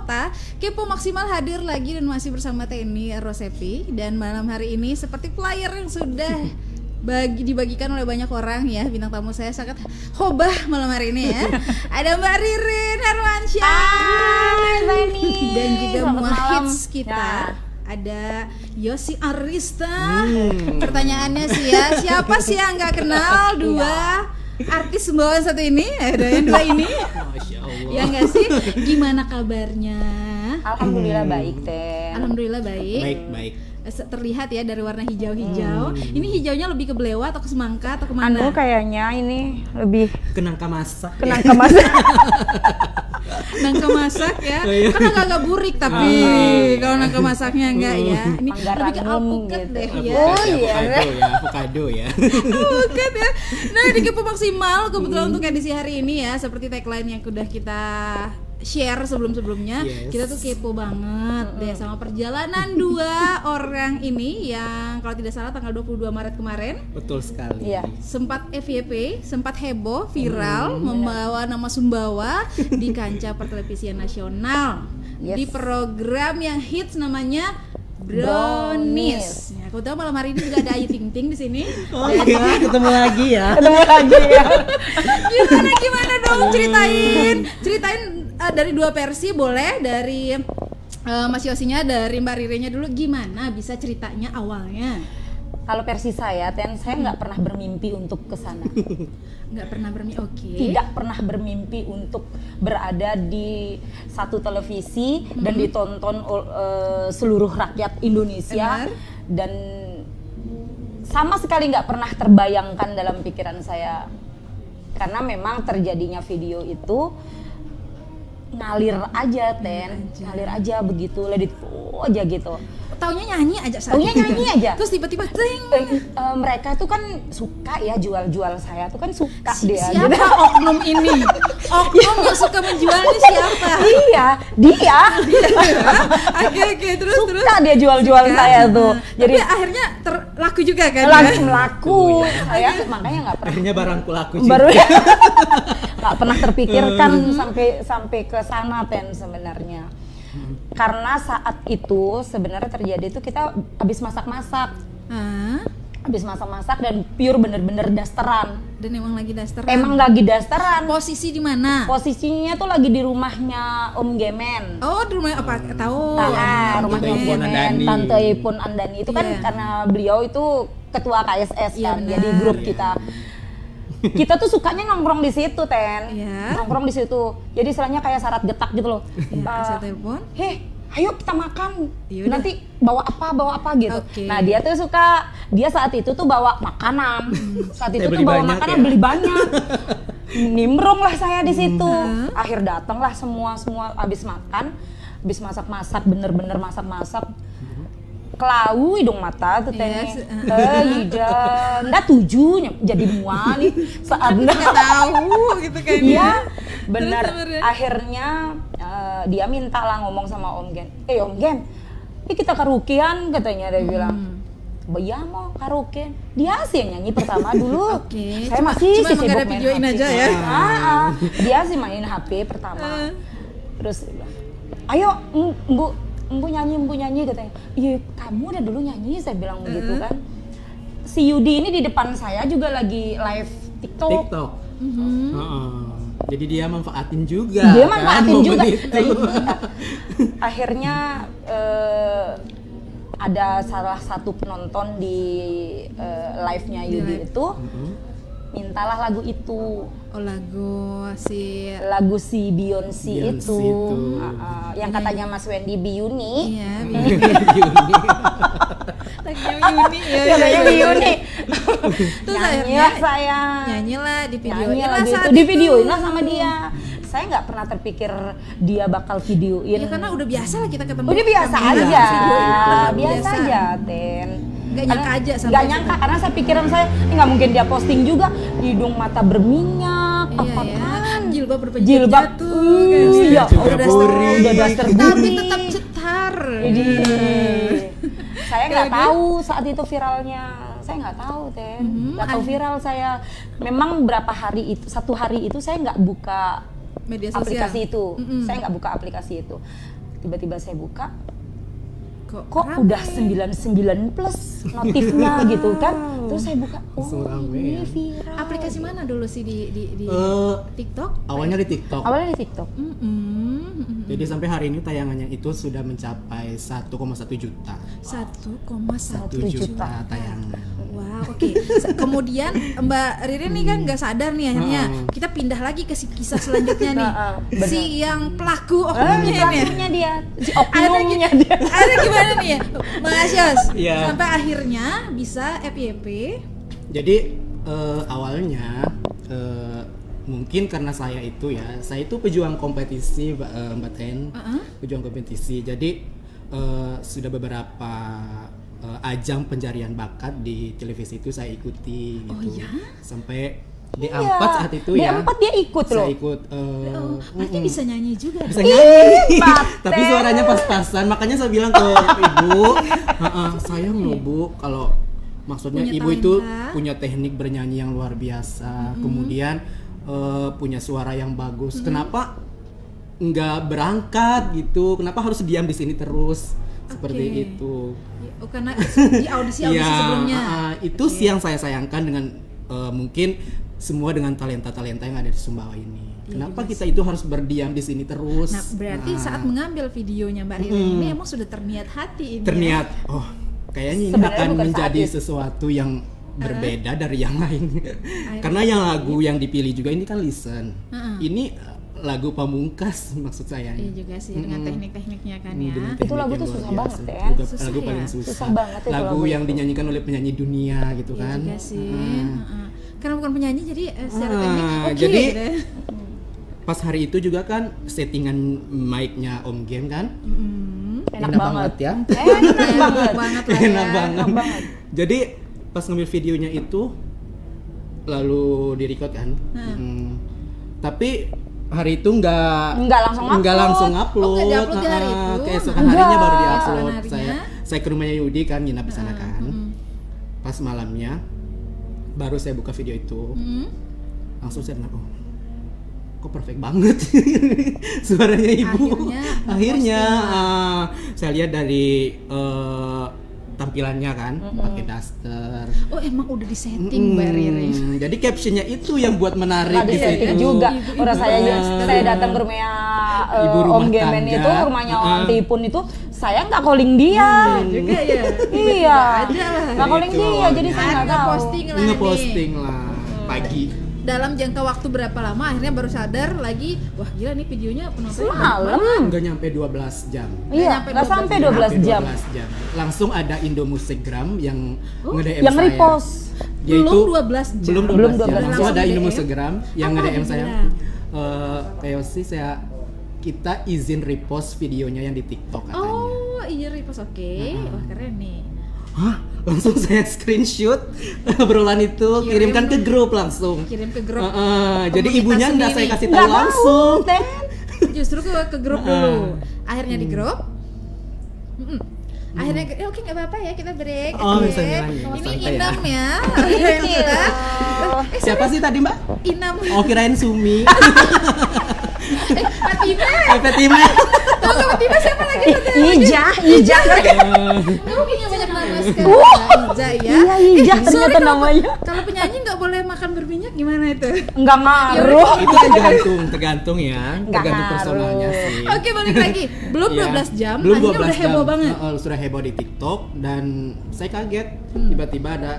kota, Kepo Maksimal hadir lagi dan masih bersama Tenny Rosepi. Dan malam hari ini seperti flyer yang sudah dibagikan oleh banyak orang ya, bintang tamu saya sangat hobah malam hari ini ya. Ada Mbak Ririn Hermansyah. Hai Tenny. Dan juga Selamat malam. hits kita. Ada Yosi Arista. Pertanyaannya sih ya, siapa sih yang nggak kenal dua artis sembawaan satu ini? Ada yang dua ini. Masya Allah. Ya nggak sih? Gimana kabarnya? Alhamdulillah baik, Ten. Alhamdulillah baik. Baik. Terlihat ya dari warna hijau-hijau. Ini hijaunya lebih ke belewa atau ke semangka atau kemana? Anu kayaknya ini lebih Kenangka masak. kenangka masak. Nangka masak ya. Oh, iya. Kan agak burik tapi kalau nangka masaknya enggak ya. Ini Mangga lebih ke ranum alpukat gitu. deh ya. Oh, iya. Avocado ya. Bukan ya. Nah, di Kepo Maksimal kebetulan untuk edisi hari ini ya, seperti tagline yang udah kita share sebelum-sebelumnya, Yes. kita tuh kepo banget deh sama perjalanan dua orang ini yang kalau tidak salah tanggal 22 Maret kemarin Betul sekali. Iya. sempat FYP, sempat heboh, viral, membawa nama Sumbawa di kancah pertelevisian nasional. Yes. Di program yang hits namanya Brownies. Ya, aku tahu malam hari ini juga ada Ayu Ting Ting di sini. Oh iya, ketemu lagi ya. Ketemu lagi ya. Gimana dong, ceritain dari dua versi boleh, dari Mas Yosinya, dari Mbak Ririnnya dulu, gimana bisa ceritanya awalnya? Kalau versi saya, Ten, saya nggak pernah bermimpi untuk ke sana. Nggak pernah bermimpi, oke. Tidak pernah bermimpi untuk berada di satu televisi dan ditonton seluruh rakyat Indonesia. Benar. Dan sama sekali nggak pernah terbayangkan dalam pikiran saya, karena memang terjadinya video itu ngalir aja, Ten, ngalir aja begitu, let it flow aja gitu. Taunya nyanyi aja saat Taunya itu. nyanyi aja. Terus tiba-tiba ting. Mereka tuh kan suka ya jual-jual saya tuh kan suka dia. Siapa gitu. oknum ini? Oknum yang suka menjual ini siapa? Iya, dia. Oke, terus. Suka dia jual-jual saya tuh. Jadi Jadi akhirnya terlaku juga kan? langsung laku. Oh, iya. Saya makanya nggak pernah Akhirnya barangku laku juga. baru nggak pernah terpikirkan sampai ke sana, Ten, sebenarnya. Karena saat itu sebenarnya terjadi itu kita habis masak-masak. Hah? Habis masak-masak dan pure bener-bener dasteran. Dan emang lagi dasteran. Emang lagi dasteran. Posisi di mana? Posisinya tuh lagi di rumahnya Om Gemen. Oh, di rumah apa? Tahu. Rumahnya Tante Om Ipun Gemen, Andani. Tante Ipun Andani. Itu kan Iya. karena beliau itu ketua KSS Iya, kan, benar. jadi grup Iya. kita. Kita tuh sukanya nongkrong di situ, Ten. Iya. Nongkrong di situ. Jadi istilahnya kayak syarat getak gitu loh. Ya, kasih telepon. Heh, ayo kita makan. Yaudah. Nanti bawa apa gitu. Oke. Nah, dia tuh suka, dia saat itu tuh bawa makanan. Saat itu Saya tuh beli bawa banyak makanan, ya? beli banyak. Nimbrung lah saya di situ. Akhir datanglah semua habis makan, habis masak-masak, bener-bener masak-masak. Kelau hidung mata tuh Tenny. Yes. Iya, ndak tujuh jadi mual nih saat Nggak tahu gitu kan. Iya, benar. Terus, Akhirnya dia minta lah ngomong sama Om Gen. Om Gen, ini kita karaokean katanya, dia bilang. Iya mau karaoke. Dia sih yang nyanyi pertama dulu. Oke, Saya cuma masih emang sibuk nggak ada main videoin HP. aja ya. Dia sih main HP pertama. Terus dia bilang, ayo Embu nyanyi katanya. Iya, kamu udah dulu nyanyi, saya bilang begitu kan. Si Yudi ini di depan saya juga lagi live TikTok. TikTok. Heeh. Jadi dia manfaatin juga. Dia kan, manfaatin momen juga. itu. Iya. Akhirnya ada salah satu penonton di live-nya Yudi live. itu mintalah lagu itu. Oh, lagu si Lagu si Beyonce Beyonce itu. itu. Yang katanya Mas Wendy Biyuni. iya, Yuni. lagunya Yuni ya. Katanya Biyuni. Terus Nyanyilah saya. nyanyilah di video. Nyanyi lagu itu, di videoin lah sama dia. Saya nggak pernah terpikir dia bakal videoin. Ya karena udah biasa lah kita ketemu. Udah biasa kamera, aja, videoin, biasa aja, Ten. Nggak nyangka aja sampai Nggak nyangka karena saya pikiran saya, ini nggak mungkin dia posting juga, hidung mata berminyak, Iya apa ya, kan? jilbab berpejat Jilbab, jatuh, kan. iya, Juga udah buri. daster Tapi buri. tetap cetar. Jadi, saya nggak tahu saat itu viralnya. Saya nggak tahu, Ten. Nggak tahu viral saya. Memang berapa hari itu, satu hari itu saya nggak buka Media sosial. aplikasi itu. Mm-mm. Saya nggak buka aplikasi itu. Tiba-tiba saya buka, kok rame? udah 99 plus notifnya gitu kan. Terus saya buka, Langsung oh rame ini ya. viral. Aplikasi mana dulu sih di TikTok? Awalnya di TikTok. Awalnya di TikTok. Jadi sampai hari ini tayangannya itu sudah mencapai 1,1 juta. 1,1 juta tayangan. Wow, oke. Kemudian Mbak Ririn nih kan nggak sadar nih akhirnya kita pindah lagi ke si kisah selanjutnya nih. benar. Si yang pelaku oknumnya ini. Pelakunya dia, si oknumnya dia. Ada gimana nih ya, Mas Yos? Iya. Sampai akhirnya bisa FYP. Jadi awalnya mungkin karena saya itu pejuang kompetisi Mbak Ten, pejuang kompetisi. Jadi sudah beberapa ajang pencarian bakat di televisi itu saya ikuti gitu. Oh iya? Sampai di Iya. A4 saat itu Di ya. A4 dia ikut loh. Saya ikut Berarti bisa nyanyi juga. bisa nyanyi. Mbak Tapi Ten. suaranya pas-pasan. Makanya saya bilang ke ibu, sayang loh Bu kalau maksudnya Punya ibu itu talenta. punya teknik bernyanyi yang luar biasa. Kemudian punya suara yang bagus. Kenapa nggak berangkat gitu? Kenapa harus diam di sini terus? Seperti Oke. itu. Oh, karena di audisi Iya, sebelumnya. itu sih yang saya sayangkan dengan mungkin semua dengan talenta-talenta yang ada di Sumbawa ini. Kenapa kita itu harus berdiam di sini terus? Nah, berarti saat mengambil videonya Mbak Ririn ini emang sudah terniat hati ini. terniat, kayaknya ini Sebenarnya akan bukan menjadi saat itu. sesuatu yang berbeda dari yang lain. Karena yang lagu yang dipilih juga ini kan Listen. Ini lagu pamungkas maksud saya. Iya juga sih dengan teknik-tekniknya kan ya. Dengan Itu lagu tuh teknik susah yang luar banget, biasa. Ten. Susah Lagu ya? paling susah. Susah banget itu lagu lagu yang itu. dinyanyikan oleh penyanyi dunia gitu Iya kan. juga sih. Karena bukan penyanyi jadi secara teknik oke jadi gitu ya. pas hari itu juga kan settingan mic-nya Om Game kan. Enak banget ya. Enak banget. banget lah ya. Enak banget. Enak banget. Jadi pas ngambil videonya itu lalu di-record kan. Tapi hari itu Nggak langsung nggak upload. langsung upload. Oh, nggak di-upload di hari itu? Keesokan harinya baru Enggak. di-upload. Keesokan harinya. Saya ke rumahnya Yudi kan nginap di sana kan. Pas malamnya baru saya buka video itu. Langsung saya dengar, kok perfect banget suaranya ibu. Akhirnya, Saya lihat dari tampilannya kan, pakai daster. Oh, emang udah disetting Mbak Ririn. Jadi captionnya itu yang buat menarik Nggak di disetting situ. juga. Ibu-ibu Orang saya master. saya datang ke rumahnya Ibu rumah Om Gemen tangga. itu, rumahnya Om Tipun itu, saya nggak calling dia. Juga ya. Iya. aja lah. Nggak calling Itu dia, jadi saya Kan nggak tahu. nge-posting lah Ngeposting nih. lah pagi. Dalam jangka waktu berapa lama akhirnya baru sadar lagi, wah gila nih videonya penontonnya Semalam. Nggak nyampe 12 jam. Iya, nyampe nggak sampai 12 12 jam. Langsung ada Indomusikgram yang nge-DM Yang saya. repost. Dia Belum itu 12 jam. belum 12 Belum jam. 12 jam. Langsung ada Langsung Indomusikgram yang Apa nge-DM saya. dibilang? Kayak Yosi kita izin repost videonya yang di TikTok katanya. Oh iya repost oke. Wah keren nih. Hah? Langsung saya screenshot obrolan itu, kirimkan ke grup langsung. Kirim ke grup. Jadi komunitas ibunya nggak saya sendiri. kasih Nggak tahu langsung. tahu, Ten. Justru ke grup dulu. Akhirnya di grup. Akhirnya oke nggak apa-apa ya kita break. Oh, Oke. bisa nyanyi. Ini Santai ya. Inam ya. Iya. Siapa sih tadi Mbak? Inam. Oh kirain Sumi. Fatima. Fatima. Tahu nggak Fatima siapa lagi? Ija. Kamu punya banyak nama sekarang. Ija ya. Iya, Ija Sorry ternyata kalau- namanya. Kalau penyanyi nggak boleh makan berminyak gimana itu? Nggak ngaruh. Itu tergantung ya, Nggak tergantung ngaruh. personalnya sih. Oke balik lagi. Belum Iya. 12 jam. Belum akhirnya 12 udah heboh jam. banget. Sudah heboh di TikTok dan saya kaget tiba-tiba ada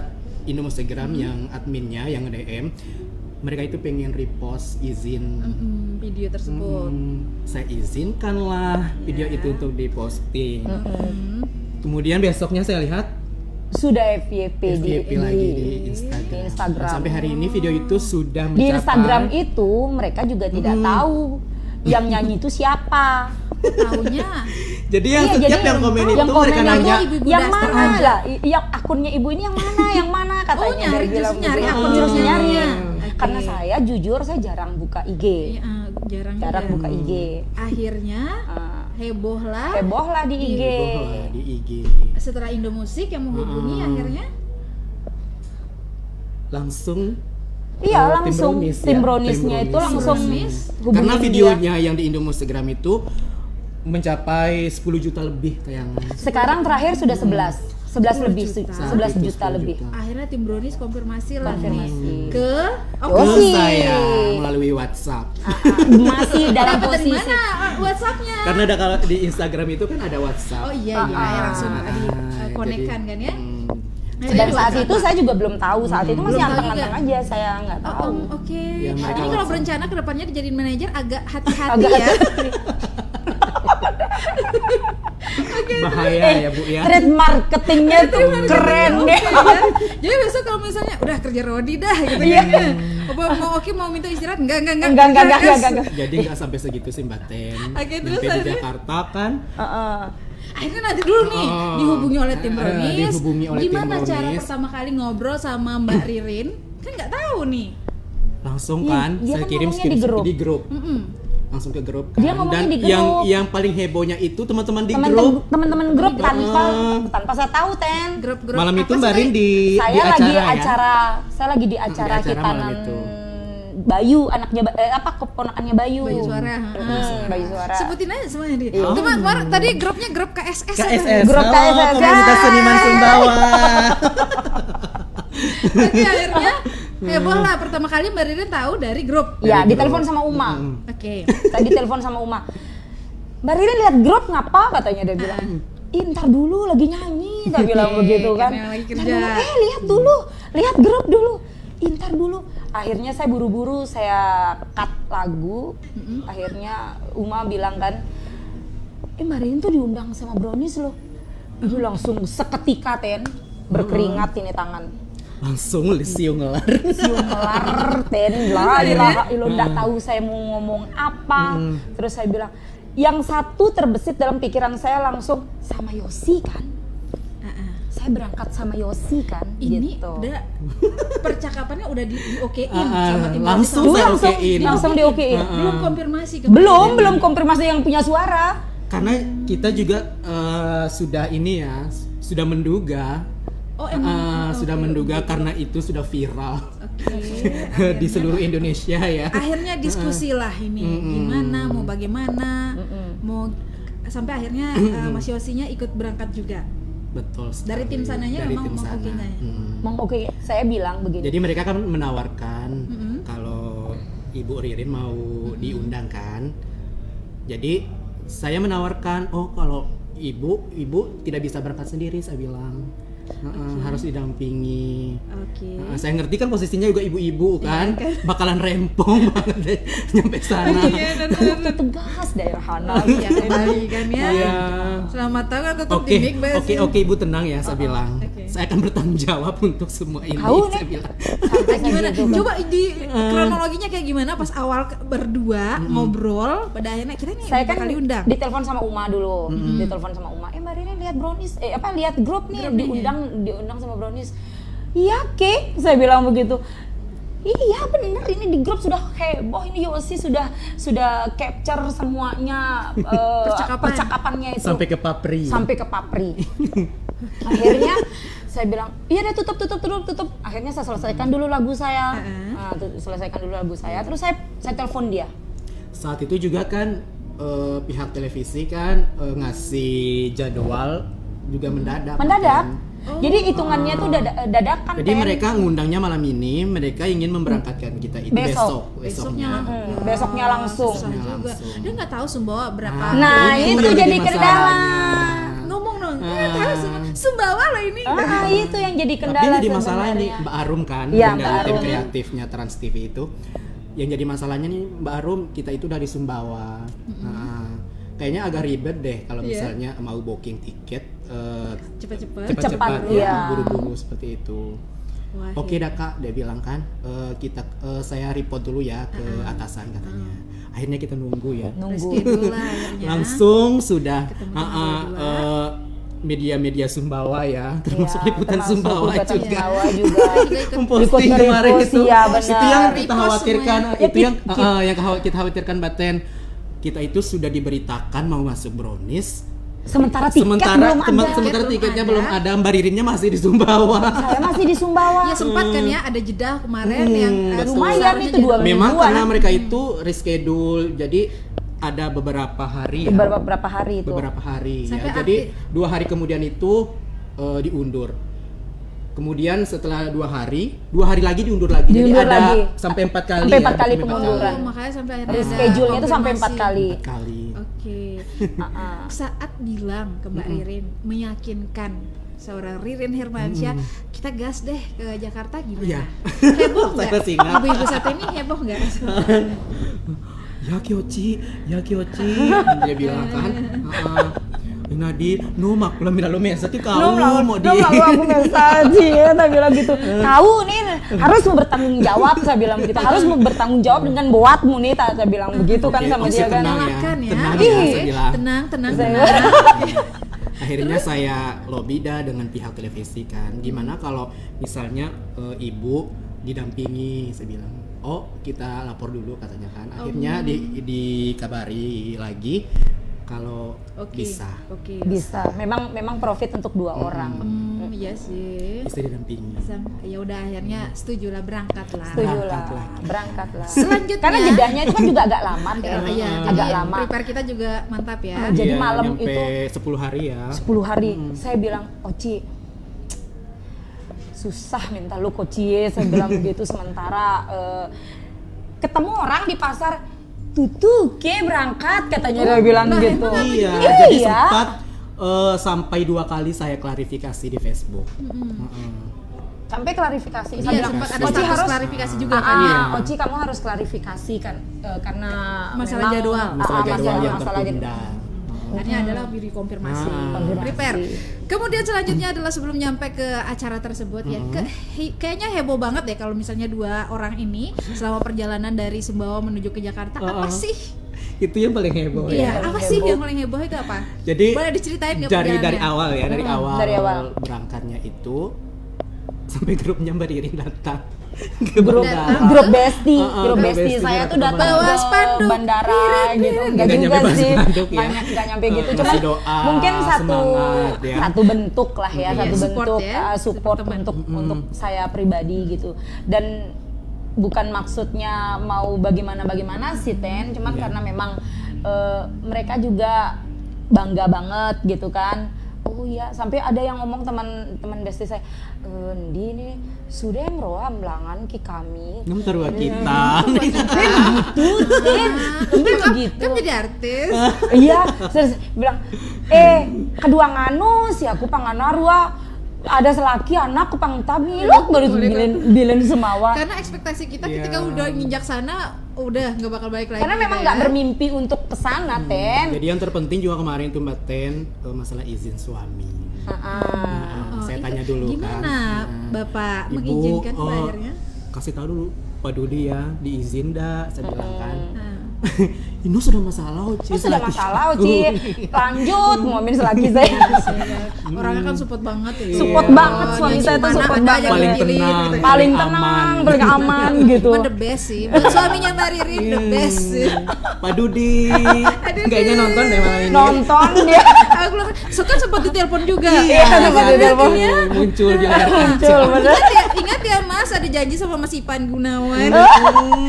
Indomusikgram yang adminnya yang nge-DM mereka itu pengen repost izin. Video tersebut. Saya izinkanlah video Iya. itu untuk diposting. Kemudian besoknya saya lihat Sudah FYP FYP lagi di Instagram. di Instagram. Dan sampai hari ini video itu sudah Di mencapai Instagram itu mereka juga tidak tahu yang nyanyi itu siapa. Taunya Jadi yang Iya, setiap jadi yang komen yang itu mereka komen nanya ibu-ibu yang daster mana aja. lah, yang akunnya ibu ini yang mana, yang mana katanya. Oh, nyari, Dia bilang justru nyari gitu. akun Terus sendiri. nyari. Oke. Karena saya jujur saya jarang buka IG. Iya, jarang Jarang juga. buka IG. Akhirnya heboh lah. Heboh lah di IG. heboh lah di IG. Setelah Indomusik yang menghubungi akhirnya Langsung Iya, tim langsung brownies tim ya, browniesnya tim itu brownies. langsung Karena hubungin videonya yang di Instagram itu mencapai 10 juta lebih tayangan. Sekarang terakhir sudah 11 lebih, juta. 11 Itu juta 10 lebih. juta. Akhirnya tim brownies konfirmasi lah Konfirmasi. nih ke Ke Yosi. saya melalui WhatsApp. Masih dalam dapat dari posisi mana WhatsApp-nya? Karena ada kalau di Instagram itu kan ada WhatsApp. Oh iya iya Ah, langsung Ah, konekkan kan ya. Nah, dan jadi saat WhatsApp. itu saya juga belum tahu, saat itu masih Belum tahu anteng-anteng juga. aja, saya nggak Oh, tahu. oke. Ya, mereka Jadi kalau WhatsApp. berencana ke depannya dijadiin manajer agak hati-hati Agak ya. Bahaya ya Bu ya. Trade marketingnya tuh keren deh. Ya. Jadi besok kalau misalnya udah kerja Rodi dah gitu Iya. kan. Apa mau oke mau minta istirahat? Enggak. Enggak. Jadi nggak sampai segitu sih Mbak Ten. Oke, terus Nyampe di akhirnya? Jakarta kan. Akhirnya nanti dulu nih Oh. dihubungi oleh tim brownies. Dihubungi oleh tim Gimana cara brownies. pertama kali ngobrol sama Mbak Ririn? Kan nggak tahu nih. Langsung Iya, kan dia saya kan kirim ngomongnya di grup. Mm-mm. Langsung ke grup kan. Dia ngomongnya Dan di grup. yang paling hebohnya itu teman-teman di grup. Teman-teman grup tanpa saya tahu Ten. Grup-grup Malam apa itu sih, Mbak Rin Rin? di Saya lagi acara ya. saya lagi di acara acara malam Kitanan itu. Bayu, anaknya keponakannya Bayu. Bayu Suara. Bayu Suara. Sebutin aja semuanya dia. Iya. Itu Mbak, kemarin tadi grupnya grup KSS. apa? KSS. Grup Halo, KSS. Komunitas Seniman Sumbawa. Oke, akhirnya heboh lah pertama kali Mbak Ririn tahu dari grup. Ya, Dari ditelepon grup. sama Uma. Oke. Tadi telepon sama Uma. Mbak Ririn lihat grup ngapa katanya, dia bilang. Ih, ntar dulu lagi nyanyi, saya bilang begitu kan. karena lagi Ntar kerja. dulu, lihat dulu, lihat grup dulu. Ih, ntar dulu. Akhirnya saya buru-buru saya cut lagu. Akhirnya Uma bilang kan, Mbak Ririn tuh diundang sama Brownies loh. Itu langsung seketika Ten, berkeringat ini tangan. Langsung siung ngelar. Siung melar Ten, la ilaha illallah, nggak tahu saya mau ngomong apa. Terus saya bilang, yang satu terbesit dalam pikiran saya langsung sama Yosi kan. Saya berangkat sama Yosi kan. Ini gitu. udah percakapannya udah di-okein sama tim langsung brownies. saya langsung, okein. langsung diokein. Belum konfirmasi ke Belum konfirmasi yang punya suara. Karena kita juga sudah ini ya, sudah menduga. Oh, emang? Sudah menduga karena itu sudah viral Oke. di seluruh Indonesia ya. Akhirnya diskusi lah ini gimana, mau bagaimana, mau sampai akhirnya Mas Yosinya ikut berangkat juga. Betul sekali. Dari tim sananya Dari memang tim sana. oke-nya ya? Emang oke, saya bilang begini. Jadi mereka kan menawarkan kalau Ibu Ririn mau diundang kan. Jadi saya menawarkan, oh kalau ibu tidak bisa berangkat sendiri, saya bilang. Harus didampingi. Oke. Saya ngerti kan posisinya juga ibu-ibu kan, bakalan rempong banget deh nyampe sana. Iya, Kamu tegas daerah Hana. Iya, kembali kan ya. Iya. Selamat tahun tetap Oke, di mic, Bes. oke Ibu tenang ya, saya bilang. oke. Saya akan bertanggung jawab untuk semua ini, Tahu saya nih. bilang. Sampai Gimana? segitu, Bang. Coba di kronologinya kayak gimana pas awal berdua ngobrol pada akhirnya kita nih Saya kan bakal diundang. ditelepon sama Uma dulu. Ditelepon sama Uma. Mbak Ririn lihat Brownies, lihat grup nih diundang sama Brownies. Iya, Ke, saya bilang begitu. Iya bener, ini di grup sudah heboh, ini Yosi sudah capture semuanya percakapannya itu Sampai ke Papri. sampai ke Papri. Akhirnya saya bilang, iya deh tutup. Akhirnya saya selesaikan dulu lagu saya. Selesaikan dulu lagu saya, terus saya telepon dia. Saat itu juga kan pihak televisi kan ngasih jadwal juga mendadak. Mendadak. kan. Jadi hitungannya tuh dadakan. Jadi Ten. mereka ngundangnya malam ini, mereka ingin memberangkatkan kita itu Besok. besoknya. Besoknya langsung. Susah juga. langsung. Dia nggak tahu Sumbawa berapa. Nah, Ini itu yang jadi masalahnya. kendala. Ngomong dong. Dia tahu Sumbawa loh ini. Itu yang jadi kendala. Tapi jadi masalah nih sebenarnya. Mbak Arum kan, Iya, yang Mbak dari tim Arum. kreatifnya Trans TV itu. Yang jadi masalahnya nih Mbak Arum, kita itu dari Sumbawa. Nah, kayaknya agak ribet deh kalau Iya. misalnya mau booking tiket Cepet-cepet. Cepat, ya, iya. buru-buru seperti itu. Wah, Oke dah Kak, dia bilang kan, saya report dulu ya ke atasan katanya. Akhirnya kita nunggu ya. Reschedule lah akhirnya. Langsung sudah Ketemu berdua. media-media Sumbawa ya, termasuk Iya, liputan termasuk Sumbawa liputan juga. Sumbawa juga. Memposting Ikut kemarin nge-repost, itu. iya, benar. Itu yang kita Repost khawatirkan, semuanya. itu yang kita khawatirkan Baten. Kita itu sudah diberitakan mau masuk Brownies, Sementara tiket belum ada. sementara tiketnya ada. belum ada, Mbak Ririnnya masih di Sumbawa. Saya masih di Sumbawa. Ya sempat kan ya ada jeda kemarin yang betul. Lumayan itu 2 mingguan. Memang karena mereka itu reschedule, jadi ada beberapa hari ya. Beberapa hari itu. Beberapa hari Sampai ya. Jadi 2 hari kemudian itu diundur. Kemudian setelah 2 hari lagi diundur lagi. Diundur Jadi ada lagi. sampai 4 kali. Sampai ya, 4 kali sampai 4 pengunduran. makanya sampai akhirnya Reschedule-nya itu sampai 4 konfirmasi. kali. 4 kali. Oke. Saat bilang ke Mbak Ririn meyakinkan seorang Ririn Hermansyah, kita gas deh ke Jakarta gimana? Iya. Heboh nggak? Saya masih ingat. Ibu-ibu satu ini heboh nggak? Ya Kyochi, dia bilang kan. Nadi, no makula mila lo mensati kau mau di. aku mensati ya, tak bilang gitu. Kau nih harus bertanggung jawab, saya bilang begitu. Harus bertanggung jawab dengan buatmu nih, saya bilang begitu kan sama dia kan. Tenang Tenang ya. Tenang Ih, ya, saya bilang. Tenang. Akhirnya saya lobby dengan pihak televisi kan, gimana kalau misalnya ibu didampingi, saya bilang, oh kita lapor dulu katanya kan. Akhirnya dikabari lagi kalau bisa Bisa. Memang profit untuk 2 orang. Iya sih. bisa didampingi. Ya udah akhirnya setuju lah berangkat lah. Berangkat lah. Selanjutnya Karena jedahnya itu kan juga agak lama ya. Iya, Agak jadi lama. prepare kita juga mantap ya. Jadi Iya, malam nyampe itu 10 hari ya. 10 hari. Saya bilang, Oci, susah minta lu Kocie, saya bilang begitu. Sementara ketemu orang di pasar, tutu ke berangkat katanya, dia bilang gitu. Iya, Iya. jadi sempat sampai 2 kali saya klarifikasi di Facebook. Sampai klarifikasi. Saya Iya, bilang, sempat ada Oci status harus klarifikasi juga kan. Iya. Oci kamu harus klarifikasi kan karena Masalah memang- jadwal. Masalah jadwal yang masalah tertunda. Akhirnya adalah dikonfirmasi, Konfirmasi. prepare. Kemudian selanjutnya adalah sebelum nyampe ke acara tersebut ya, kayaknya heboh banget ya kalau misalnya 2 orang ini selama perjalanan dari Sumbawa menuju ke Jakarta, apa sih? Itu yang paling heboh Iya, ya. apa sih yang paling heboh itu apa? Jadi boleh diceritain nggak dari perjalanannya? awal ya, dari dari awal. berangkatnya itu sampai grupnya Mbak Ririn datang ke grup bandara. grup besti, grup besti besti saya datang tuh ke datang bandara. ke Bawa spanduk, bandara gitu. Enggak Nggak juga nyampe bawa sih. spanduk ya. Enggak nyampe gitu, Ngasih cuman doa, mungkin semangat ya. satu bentuk lah ya, Iya, satu support bentuk ya, support teman. untuk saya pribadi gitu. Dan bukan maksudnya mau bagaimana sih Ten, cuman Iya. karena memang mereka juga bangga banget gitu kan. Oh iya, sampai ada yang ngomong teman besti saya, "Ndi nih sudah meroa melangan ki kami." Nam taruh kita. Begitu. Kan jadi artis. Iya, terus bilang, kedua nganu si aku panganarua ada selaki anak pangtamilok baru bilin semawa. Karena ekspektasi kita Iya. ketika udah nginjak sana udah nggak bakal balik lagi. Karena memang gitu nggak ya. bermimpi untuk kesana, Ten. Jadi yang terpenting juga kemarin tuh Mbak Ten masalah izin suami. Oh, Saya itu tanya dulu gimana kan. Bapak Ibu, mengizinkan akhirnya? kasih tahu dulu Pak Dudi ya, diizin dah, saya bilang kan. Nah, Ini sudah masalah, Oci. Oh, sudah selaki masalah, aku." Oci. Lanjut, ngomongin selaki saya. orangnya kan support banget ya. Support Iya. banget, suami saya tuh Gimana support ada banget. yang Paling dipilih tenang. gitu. Paling Paling tenang, aman. paling aman gitu. Emang the best sih. Buat suaminya Mbak Ririn the best sih. Pak Dudi. Kayaknya nonton deh malam ini. Nonton dia. Aku bilang, so kan sempat ditelepon juga. Iya, sempat ditelepon. Muncul di layar Muncul, bener. Ingat ya Mas, ada janji sama Mas Ipan Gunawan.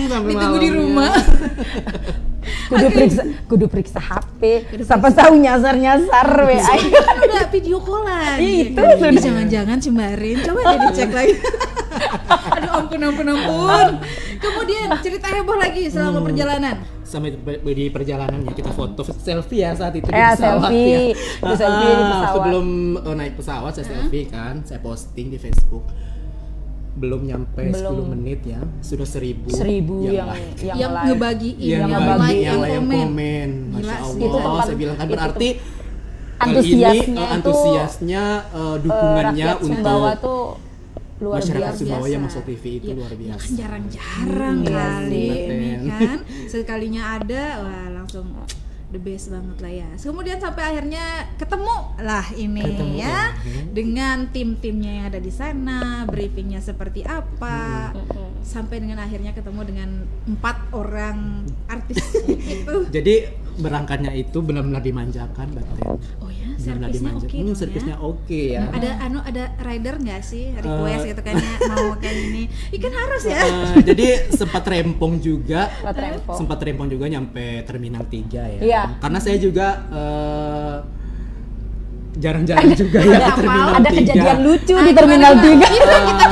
sampai Ditunggu di malamnya. rumah. Kudu periksa HP. Siapa tahu nyasar WA. Kan udah video callan. Itu Ih, sudah. jangan-jangan Cembarin. Coba deh dicek lagi. Aduh ampun. Kemudian cerita heboh lagi selama perjalanan. Sampai di perjalanan ya kita foto selfie ya saat itu di Ya, pesawat selfie. ya. Di selfie di pesawat. Sebelum naik pesawat saya selfie kan, saya posting di Facebook. Belum nyampe 10 menit ya, sudah 1000 yang like. Yang like. ngebagiin, yang yang bagi, bagi, yang like, yang komen. komen. Gila Masya sih. Allah, Itu tempat- saya bilang kan itu berarti Antusiasnya kali ini itu, antusiasnya dukungannya rakyat untuk Sumbawa tuh luar masyarakat biasa. Sumbawa yang masuk TV itu Iya, luar ya biasa. kan jarang-jarang Iya kali sih. ini kan. Sekalinya ada, wah langsung the best banget lah ya. Kemudian sampai akhirnya ketemu lah ini Ketemu, ya dengan tim-timnya yang ada di sana, briefingnya seperti apa, sampai dengan akhirnya ketemu dengan 4 orang artis itu. Jadi berangkatnya itu benar-benar dimanjakan, Baten. Oh ya, Benar-benar servisnya dimanjakan. oke dong Servisnya ya. oke ya. Ada rider nggak sih request gitu kan ya mau kayak gini? Ikan harus ya. Jadi sempat rempong juga. Buat Rempo. Sempat rempong juga nyampe Terminal 3 ya. Iya. Karena saya juga jarang-jarang juga ya ke Terminal 3. Ada kejadian lucu Ah, di Terminal gimana? 3. Itu yang kita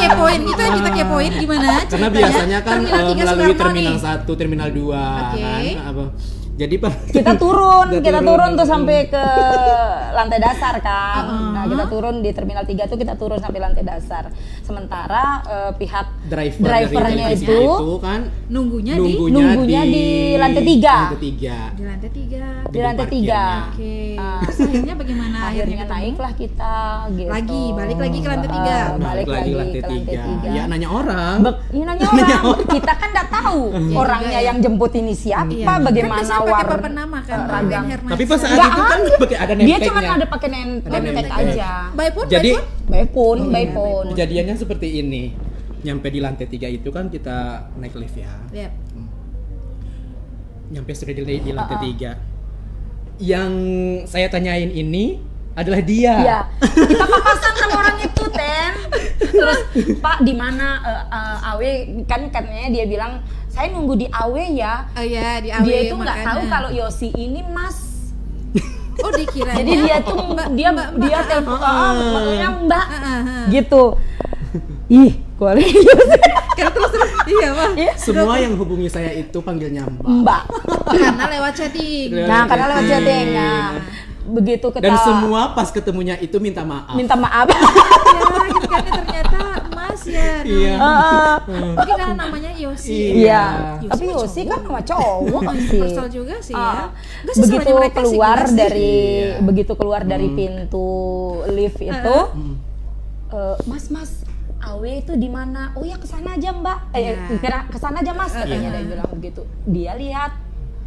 kepoin, gimana? Karena ceritanya? biasanya kan Terminal 3 melalui Soekarno Terminal nih. 1, Terminal 2 Oke. kan. Jadi Kita turun tuh turun. sampai ke lantai dasar kan. Nah, kita turun di Terminal 3 tuh kita turun sampai lantai dasar. Sementara pihak drivernya dari itu kan Nunggunya nunggunya di lantai 3. di lantai 3. Di lantai 3. Oke. Ah. Terus akhirnya bagaimana? Akhirnya ketemu? naiklah kita gitu. Balik lagi ke lantai 3. Balik lagi lantai ke lantai 3. 3. Ya nanya orang. Ini nanya orang. Kita kan nggak tahu orangnya juga ya. yang jemput ini siapa, Iya. bagaimana Kan biasanya pakai war papan nama kan, ragam. Ben Hermansyah. Tapi pas saat Nggak itu kan pakai ada Dia nempelnya. cuma ada pakai nempel aja. By phone, Jadi By phone. kejadiannya seperti ini. Nyampe di lantai 3 itu kan kita naik lift ya. Yep. Nyampe sudah di lantai 3. Yang saya tanyain ini adalah dia. Iya. Kita papasan sama orang itu, Ten. Terus, Pak, di mana Awe kan katanya dia bilang, "Saya nunggu di Awe ya." Oh iya, di AW Dia itu nggak makanya. tahu kalau Yosi ini Mas. Oh, dikiranya. Jadi dia tuh dia telepon makanya Mbak gitu. Ih, Kan terus iya, Pak. Semua yang hubungi saya itu panggilnya Mbak. Mbak. Karena lewat chatting. Nah, karena lewat chatting. Nah, begitu ketawa. Dan semua pas ketemunya itu minta maaf. minta maaf. Ya, gitu kan ternyata Mas ya. Iya. Mungkin karena namanya Yosi. Iya. Yosi Tapi mah Yosi cowok. kan sama cowok sih. Universal juga sih ya. Nggak sih, Begitu salahnya mereka sih, keluar gimana sih? dari Iya. begitu keluar dari pintu lift itu, Mas, Awe itu di mana? Oh ya kesana aja Mbak. Kesana aja Mas. Katanya dia bilang begitu. Dia lihat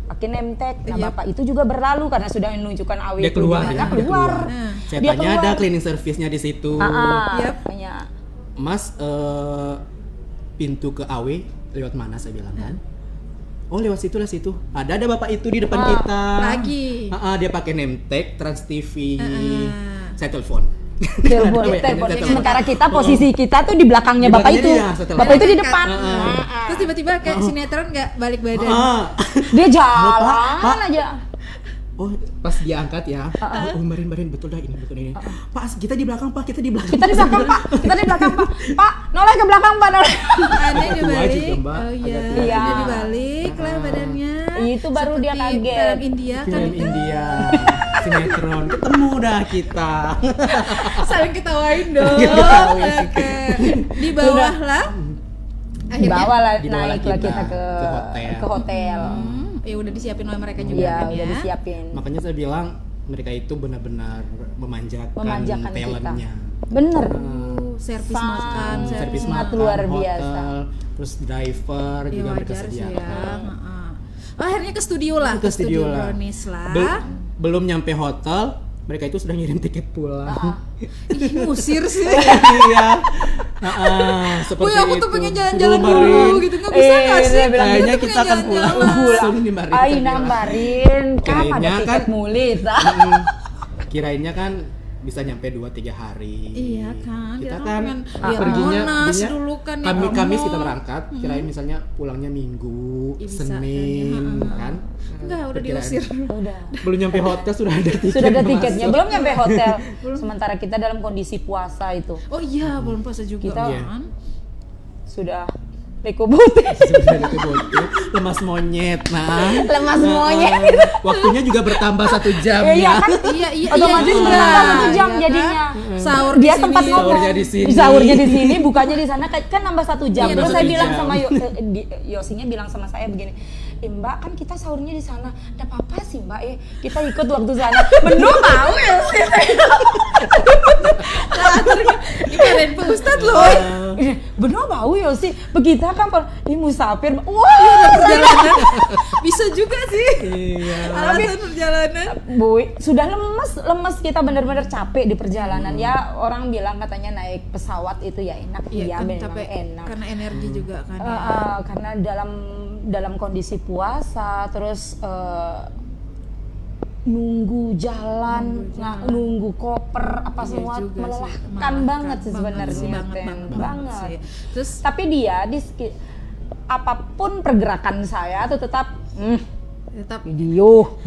pakai name tag. Nah, Iya. Bapak itu juga berlalu karena sudah menunjukkan Awe Dia itu keluar di ya. mana, Dia keluar. Saya Dia tanya keluar. ada cleaning service-nya di situ. Yap. Makanya, Mas, pintu ke AW lewat mana saya bilang kan? Oh lewat situ lah situ. Ada bapak itu di depan kita. Lagi. Dia pakai name tag Trans TV. Saya telepon. telepon. Telepon. Sementara kita posisi kita tuh di belakangnya Di Bapak belakangnya itu. dia, setelah- Bapak itu di depan. Terus tiba-tiba kayak sinetron nggak balik badan. Dia jalan Pak. aja. Oh pas dia angkat ya. Oh Marin betul dah ini betul ini. Pak kita di belakang Pak kita di belakang. Kita di belakang Pak. Pak, noleh ke belakang Pak, noleh. Ada yang Tua dibalik. juga, Mbak. Oh iya. Agak tua. Iya. Ada dibalik lah badannya. Itu baru dia Seperti kaget. film India kan. Film India. Sinetron ketemu dah kita. Saling ketawain dong. Ketawain. Oke. Di bawah lah. Di bawah lah, Dibawa naiklah kita kita ke ke hotel. Ya udah disiapin oleh mereka juga Iya, kan udah ya. disiapin. Makanya saya bilang mereka itu benar-benar memanjakan Memanjakan kita. talentnya. Bener. Servis Sangat makan, Servis Sangat makan, luar hotel, biasa. terus driver Ya juga mereka wajar sih ya. sediakan. Oh, akhirnya ke studio lah, Ke studio lah. Brownies lah. Belum nyampe hotel, mereka itu sudah ngirim tiket pulang. Ih, ngusir sih. Iya. Seperti Wih, aku tuh itu. pengen jalan-jalan Marin. dulu gitu, nggak bisa nggak sih? dia bilang, Kayaknya Aku tuh kita pengen akan pulang jalan-jalan. langsung nih Marin. Ay, Saya bilang. nambarin. Kan ada Kirainnya tiket kan- mulit. Kirainnya kan bisa nyampe 2-3 hari. Iya kan, Kita kita kan pengen lihat perginya Monas perginya dulu kan ya, Kamis Bromo. kita berangkat, kirain misalnya pulangnya Minggu, Iya, bisa Senin kan, kan. Enggak, udah Perkiraan. diusir. Udah. Belum nyampe hotel sudah ada tiket. Sudah ada masuk. tiketnya, belum nyampe hotel. Sementara kita dalam kondisi puasa itu. Oh iya, belum puasa juga Kita- kan. Sudah lekobute. Sudah ada kebontu, lemas monyet. Nah, Lemas monyet. waktunya juga bertambah 1 jam Iya ya. kan? Iya, iya, Otomatis iya, bertambah 1 jam iya jadinya. kan? Sahur Dia di sempat sini. ngomong. Sahurnya di sini. Sahurnya di sini, bukanya di sana kan nambah 1 jam. Iya, Terus nambah saya 1 bilang jam. sama Yosinya bilang sama saya begini, Mbak kan kita sahurnya di sana. Ada apa sih Mbak ya? Kita ikut waktu sana. Bener mau ya sih. Dikirain Pak Ustadz loh. Bener mau ya sih. Begitu kan ini musafir. Wah, Perjalanan bisa juga sih. Iya. Alasan perjalanan. Bu, sudah lemes kita benar-benar capek di perjalanan. Ya orang bilang katanya naik pesawat itu ya enak. Iya, kan, memang capek enak. karena energi juga kan. Ya. Karena dalam kondisi puasa terus nunggu jalan, nunggu koper apa Iya semua juga sih, melelahkan melelahkan banget sih banget sebenarnya sih, Ten. banget sih. Terus Tapi dia apapun pergerakan saya tuh tetap tetap video.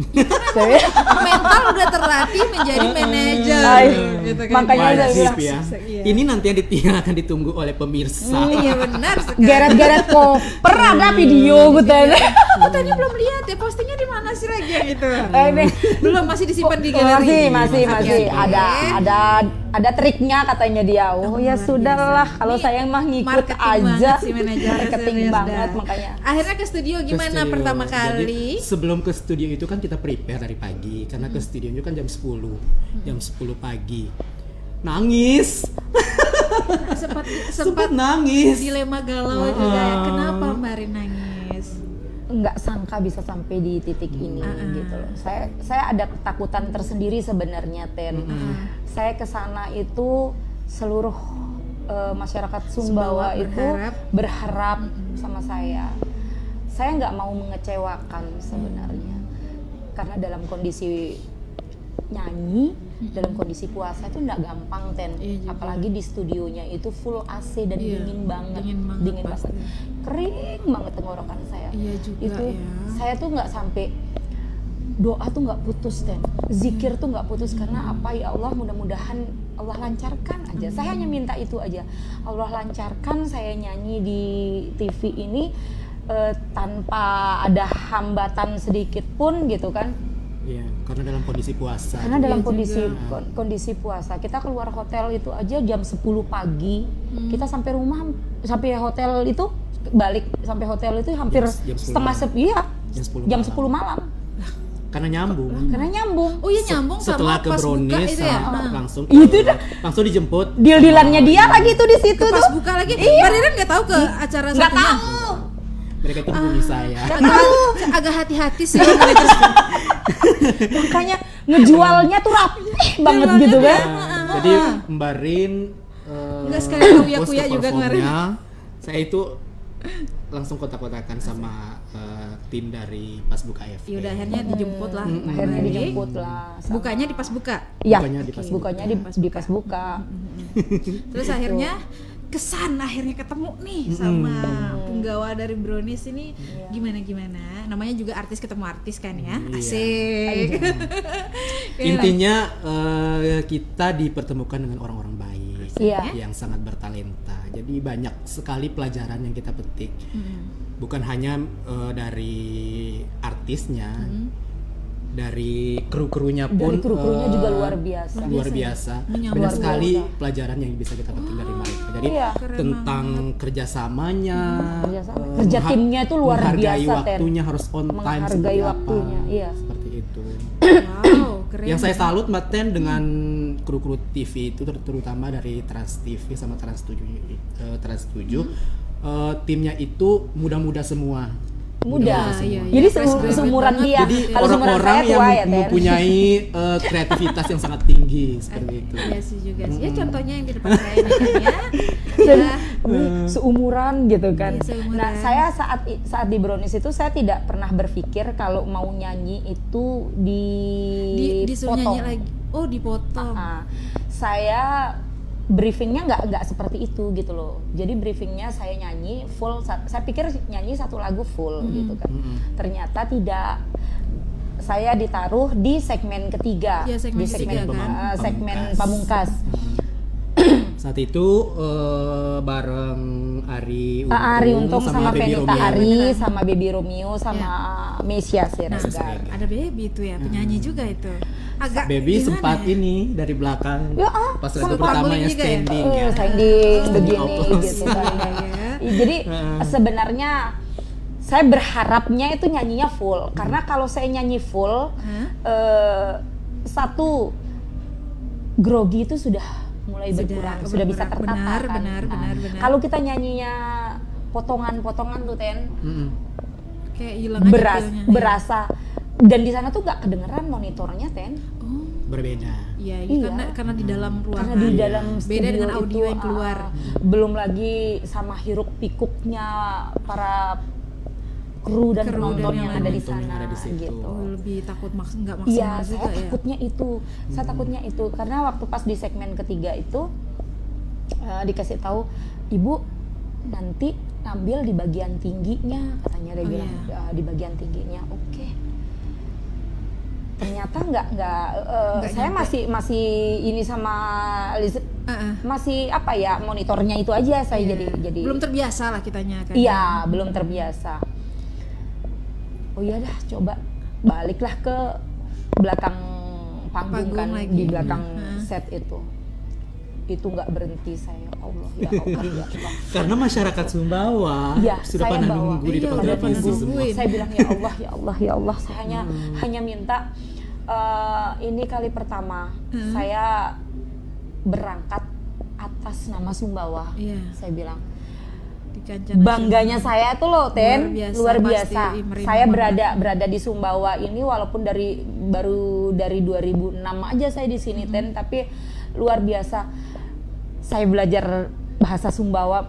Saya mental udah terlatih menjadi manajer Ay, gitu kan. makanya saya Wajib bilang, ya. Iya. Ini nanti yang akan ditunggu oleh pemirsa. Iya benar sekali. geret-geret koper ada video gue Ten. Aku tadi belum lihat ya postingnya di mana sih lagi yang itu. Ini Belum, masih disimpan di galeri. masih Oke. ada triknya katanya dia. Oh ya luar sudahlah, biasa. kalau Ini saya mah ngikut marketing aja. banget sih manajernya, Marketing serius banget dah. makanya. Akhirnya ke studio Ke gimana studio. pertama Jadi, kali? sebelum ke studio itu kan kita prepare dari pagi karena ke studio itu kan jam 10. Jam 10 pagi. Nangis. sempat Sempat nangis. dilema galau juga ya. Kenapa Mbak Rin nangis? Nggak sangka bisa sampai di titik ini gitu loh. Saya ada ketakutan tersendiri sebenarnya Ten. Saya kesana itu seluruh masyarakat Sumbawa itu berharap sama saya. Saya nggak mau mengecewakan sebenarnya, karena dalam kondisi nyanyi, dalam kondisi puasa itu nggak gampang Ten. Iya juga. Apalagi di studionya itu full AC dan Iya, dingin banget, dingin banget pasti. kering banget tenggorokan saya. Iya juga Itu ya. saya tuh nggak sampai doa tuh nggak putus Ten, zikir tuh nggak putus karena apa ya Allah, mudah-mudahan Allah lancarkan aja. Saya hanya minta itu aja, Allah lancarkan saya nyanyi di TV ini tanpa ada hambatan sedikit pun gitu kan. Iya, karena dalam kondisi puasa. Karena dalam Iya kondisi puasa, kita keluar hotel itu aja jam 10 pagi, kita sampai rumah, sampai hotel itu balik sampai hotel itu hampir Jam 10 setengah malam. iya, Jam 10 jam 10 malam. Karena nyambung. Karena nyambung. Oh iya nyambung Setelah sama ke pas buka Brownies itu ya. langsung Itu dah. langsung dijemput. Deal-dealannya dia lagi tuh di situ Pas tuh. buka lagi. Mbak Ririn nggak tahu ke acara Nggak satunya? tahu. Mereka itu hubungi saya. Agak hati-hati sih manajer. Makanya ngejualnya tuh rapih banget gitu kan. Jadi Mbak Rin Nggak sekali kuya-kuya juga kemarin. Saya itu langsung kotak-kotakan sama tim dari Pas Buka FP. Ya udah akhirnya dijemput lah. Akhirnya Mbak Rin. dijemput lah. sama- Bukanya di pas buka. Iya. Bukanya di pas buka. Bukanya di pas buka. Terus akhirnya kesan akhirnya ketemu nih sama penggawa dari Brownies ini gimana namanya juga artis ketemu artis kan ya. Iya. Asik. Intinya kita dipertemukan dengan orang-orang baik Iya. yang sangat bertalenta. Jadi banyak sekali pelajaran yang kita petik. Bukan hanya dari artisnya, dari kru-krunya pun. Dari kru-krunya juga luar biasa. Luar biasa. Menyambut. Banyak sekali Luar biasa. pelajaran yang bisa kita petik dari mereka. Jadi Iya. tentang kerjasamanya, Kerja timnya itu luar menghargai biasa, Ten. waktunya harus on time. Menghargai seperti apa. waktunya, iya. Seperti itu. Wow, keren. Yang saya salut Mbak Ten dengan kru-kru TV itu terutama dari Trans TV sama Trans 7 timnya itu muda-muda semua. Muda. Iya, Jadi fresh graduate seumuran banget. dia. Jadi Kalau seumuran orang-orang saya yang tua ya, Ten. mempunyai kreativitas yang sangat tinggi seperti itu. Iya sih juga sih. Ya contohnya yang di depan saya ini kan ya. Ya. Seumuran gitu kan. Iya, seumuran. Nah, saya saat di Brownies itu saya tidak pernah berpikir kalau mau nyanyi itu Disuruh dipotong. nyanyi lagi. Oh, dipotong. Nah, saya briefingnya nggak seperti itu gitu loh. Jadi briefingnya saya nyanyi full. Saya pikir nyanyi satu lagu full gitu kan. Ternyata tidak. Saya ditaruh di segmen ketiga. Ya, segmen di segmen ketiga kan. segmen pamungkas. Saat itu bareng Ari Ari Untung sama Baby Fenita Romeo. Ari sama Baby Romeo sama Mesia Siregar. Ada baby itu ya, penyanyi juga itu. Agak Baby gimana sempat ya? ini dari belakang Ya, pas lagu sempat pertamanya panggung juga ya? standing ya. Standing begini Applause. gitu kan. Iya. Jadi sebenarnya saya berharapnya itu nyanyinya full karena kalau saya nyanyi full satu grogi itu sudah mulai berkurang, sudah bisa tertata kan. benar. Kalau kita nyanyinya potongan-potongan tuh Ten, Kayak hilang aja feel-nya. berasa dan di sana tuh nggak kedengeran monitornya Ten. Oh, Berbeda. iya, Iya. karena di dalam ruangan. Karena di dalam Beda studio dengan audio itu, yang keluar. belum lagi sama hiruk pikuknya para kru dan Kru penonton dan yang yang ada di penonton yang sana ada di situ. gitu. Oh, lebih takut nggak Iya, maksimal saya juga ya. takutnya itu. Saya takutnya itu karena waktu pas di segmen ketiga itu dikasih tahu, "Ibu nanti ambil di bagian tingginya," katanya dia Oh, bilang. iya. Di bagian tingginya. Oke. Ternyata nggak Nggak saya nyampe. masih ini sama Heeh. masih apa ya, monitornya itu aja saya Iya. jadi belum terbiasa lah kitanya kan. iya, belum terbiasa. Oh iya dah, coba baliklah ke belakang panggung kan, lagi. di belakang Hmm. set itu nggak berhenti saya. Allah, ya Allah, ya Allah. Karena masyarakat Sumbawa Iya, sudah saya pada bawa. nunggu di Iya, depan udah pada televisi nungguin. semua. Saya bilang ya Allah, ya Allah, ya Allah. Saya hanya minta ini kali pertama saya berangkat atas nama Sumbawa. Iya. Saya bilang Di kancah bangganya saya tuh loh Ten, luar biasa. pasti, merinding Saya banget. berada di Sumbawa ini walaupun baru dari 2006 aja saya di sini Ten, tapi luar biasa. Saya belajar bahasa Sumbawa,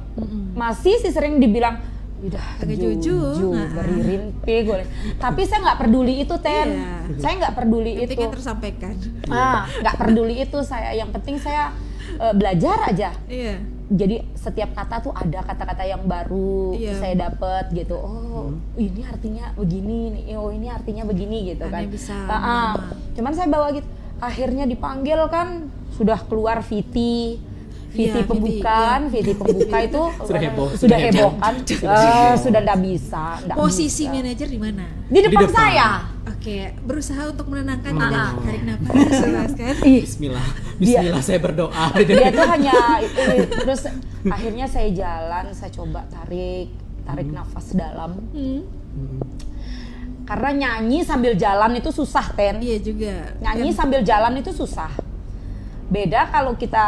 masih sih sering dibilang udah Agak jujur, nah. beririnpe gue. Tapi saya nggak peduli itu Ten, Iya. saya nggak peduli itu. Pentingnya tersampaikan. Nggak peduli itu saya. Yang penting saya belajar aja. Iya. Jadi setiap kata tuh ada kata-kata yang baru Iya. saya dapat gitu. Oh, ini artinya begini nih. Oh, ini artinya begini gitu kan. Hanya bisa Cuman saya bawa gitu. Akhirnya dipanggil kan, sudah keluar VT Iya, pembukaan, VT pembuka itu Sudah heboh, sudah sudah heboh heboh. kan. Sudah nggak bisa. nggak Posisi bisa. manajer di mana? Di depan depan. saya. Oke, berusaha untuk menenangkan Ah. tidak tarik nafas, jelas kan? Ih, Bismillah, Bismillah saya berdoa. dia tuh hanya terus akhirnya saya jalan, saya coba tarik nafas dalam karena nyanyi sambil jalan itu susah Ten, Iya juga. nyanyi sambil jalan itu susah. Beda kalau kita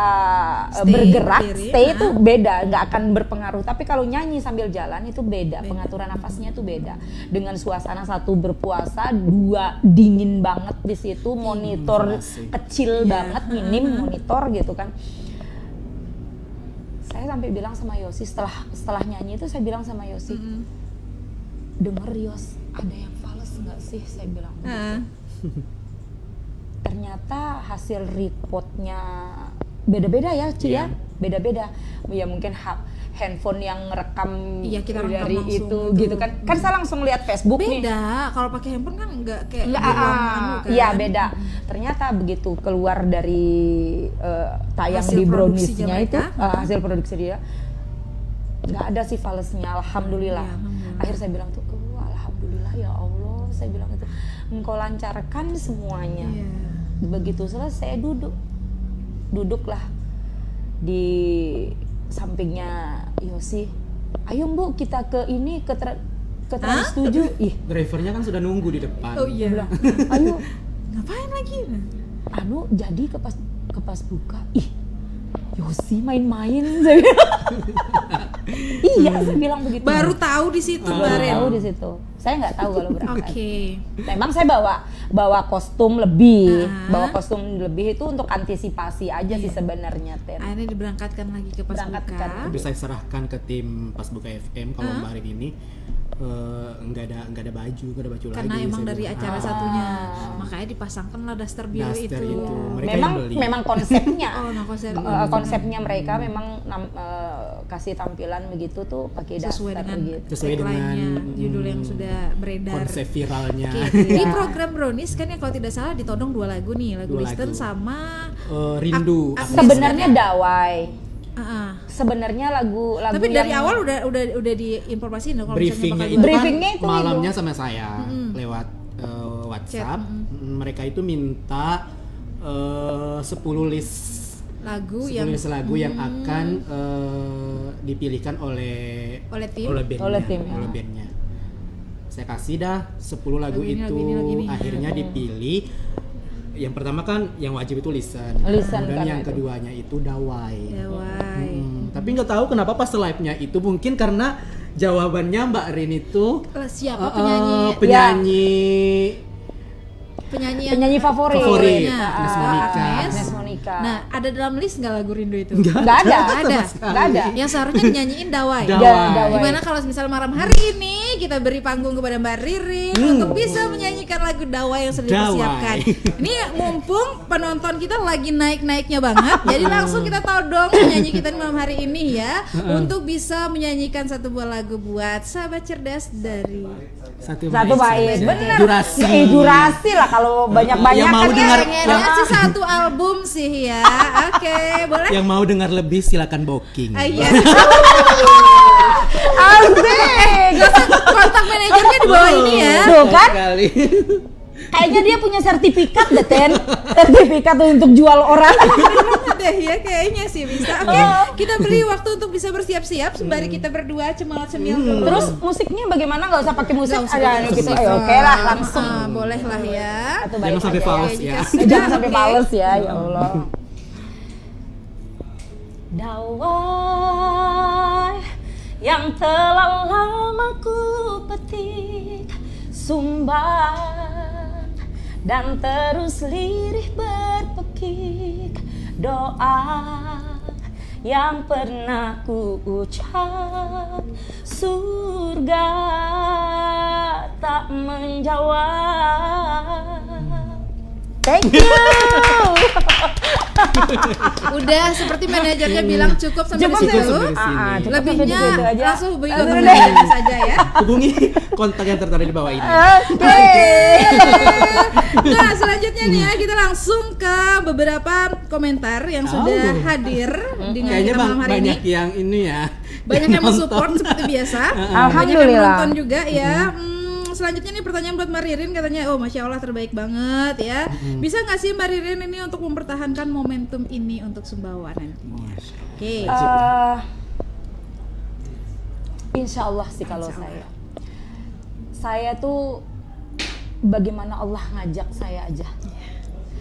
Stay, bergerak, berdiri, stay itu beda, nggak akan berpengaruh. Tapi kalau nyanyi sambil jalan itu beda, pengaturan nafasnya itu beda. Dengan suasana satu berpuasa, dua dingin banget di situ, monitor Asik. kecil Iya. banget, minim monitor gitu kan. Saya sampai bilang sama Yosi setelah nyanyi itu saya bilang sama Yosi, denger Yos, ada yang fals nggak sih? Saya bilang. Heeh. Ternyata hasil reportnya beda-beda ya Ci ya, Iya. beda-beda. Ya mungkin handphone yang rekam Iya, kita rekam dari langsung itu gitu. gitu kan. Kan saya langsung lihat Facebook nih. Beda, kalau pakai handphone kan nggak kayak Nggak, di ruang anu kan. iya beda. Ternyata begitu keluar dari tayang Hasil di produksinya browniesnya itu, mereka. hasil produksi dia, nggak ada sih falesnya, alhamdulillah. Iya, alhamdulillah. Akhirnya saya bilang tuh, alhamdulillah ya Allah, saya bilang itu, engkau lancarkan semuanya. Iya. Begitu selesai duduklah di sampingnya Yosi. Ayo Bu, kita ke ini ke Trans 7. Ih, Drivernya kan sudah nunggu di depan. Oh iya. bilang, ayo Ngapain lagi? anu jadi ke pas buka. Ih, Yosi main-main saya bilang. Iya, saya bilang begitu. Baru tahu di situ, baru Baren. tahu di situ. Saya nggak tahu kalau berangkat. Oke. Memang saya bawa kostum lebih, Ah. itu untuk antisipasi aja sih sebenarnya Ten. Akhirnya diberangkatkan lagi ke pas buka. Berangkatkan. Tapi saya serahkan ke tim pas buka FM kalau kemarin ini nggak ada baju lagi. Karena emang saya dari bilang. acara satunya, makanya dipasangkanlah daster biru Daster itu. itu. Mereka yang beli. Memang konsepnya. Oh, nah konsep Konsepnya mereka memang kasih tampilan begitu tuh pakai sesuai daster dengan gitu. Sesuai tagline-nya, dengan, judul yang sudah beredar. konsep viralnya. Oke, Di Iya. program Brownies kan ya kalau tidak salah ditodong 2 lagu nih, lagu Dua Listen lagu. sama Rindu. Ak- Sebenarnya Dawai. Sebenarnya lagu Tapi dari yang awal udah diinformasiin dong kalau Briefingnya misalnya itu bakal Briefingnya kan itu malamnya sama saya lewat WhatsApp. Mereka itu minta 10 list lagu 10 yang list lagu yang akan dipilihkan oleh tim. bandnya, Oleh tim, ya. oleh bandnya. Saya kasih dah 10 lagu Lagu ini, itu, lagu ini, lagu ini. akhirnya dipilih. Yang pertama kan yang wajib itu listen, Listen, kemudian karena yang itu. keduanya itu dawai. Dawai. Tapi nggak tahu kenapa pas live-nya itu mungkin karena jawabannya Mbak Rin itu Siapa penyanyi penyanyi penyanyi favorit. favorit, Nah, Agnes Monica. Agnes. Agnes Monica. Jessica. Nah, ada dalam list nggak lagu Rindu itu? Nggak ada. Ada. Nggak ada. Yang seharusnya dinyanyiin Dawai. Dawai. Gimana kalau misal malam hari ini kita beri panggung kepada Mbak Ririn untuk bisa menyanyikan lagu Dawai yang sudah dipersiapkan. Ini mumpung penonton kita lagi naik-naiknya banget, jadi langsung kita todong penyanyi kita di malam hari ini ya untuk bisa menyanyikan satu buah lagu buat sahabat cerdas dari Satu bait, saja. bener. Durasi. Durasi lah kalau banyak-banyak Yang mau kan dengar ya. pengennya sih satu album sih ya. Oke, boleh? Yang mau dengar lebih silakan booking. Iya. Asik. Kontak manajernya di bawah ini ya. Tuh kan? Sekali. Kayaknya dia punya sertifikat deh, Ten. Sertifikat untuk jual orang. Deh ya kayaknya sih bisa. Oke, kita beli waktu untuk bisa bersiap-siap sembari kita berdua cemil-cemil dulu. Terus musiknya bagaimana? Nggak usah pakai musik? Nggak usah Ada pakai gitu. musik. Ayo, oke lah langsung. Boleh lah ya. Atau Jangan baik sampai aja fals ya. ya. Jangan sampai Oke. males ya, ya Allah. Dawai yang telah lama ku petik sumbang dan terus lirih berpekik doa yang pernah ku ucap surga tak menjawab. Thank you. Udah seperti manajernya bilang cukup sampai Cukup di situ. sampai di sini. Cukup Lebihnya sampai di situ aja. langsung hubungi Langsung kontak deh. manajernya saja ya. Hubungi kontak yang tertera di bawah ini. Oke. Nah selanjutnya nih ya kita langsung ke beberapa komentar yang sudah hadir dengan Kayaknya kita malam hari banyak ini. yang ini ya. Banyak yang mensupport seperti biasa. Banyak yang Alhamdulillah. menonton juga ya. Selanjutnya nih pertanyaan buat Mbak Ririn katanya, oh Masya Allah terbaik banget ya. Bisa nggak sih Mbak Ririn ini untuk mempertahankan momentum ini untuk Sumbawa nantinya? Oke. Insya Allah sih kalau saya tuh bagaimana Allah ngajak saya aja,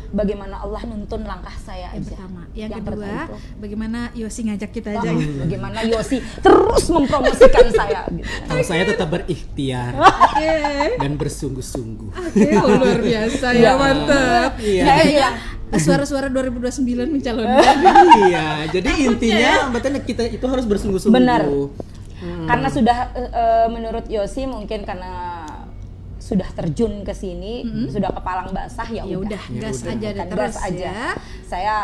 bagaimana Allah nuntun langkah saya Yang aja. pertama, yang kedua, pertama itu, bagaimana Yosi ngajak kita aja? bagaimana Yosi terus mempromosikan saya. Gitu. Kalau saya tetap berikhtiar Oke. dan bersungguh-sungguh. Oke, luar biasa ya, Ya. mantap. Iya. Ini kayaknya suara-suara 2029 mencalonkan. Iya, jadi intinya berarti kita itu harus bersungguh-sungguh. Benar. Karena sudah menurut Yosi mungkin karena sudah terjun ke sini, sudah kepalang basah ya Ya udah, gas aja deh terus gas aja. ya.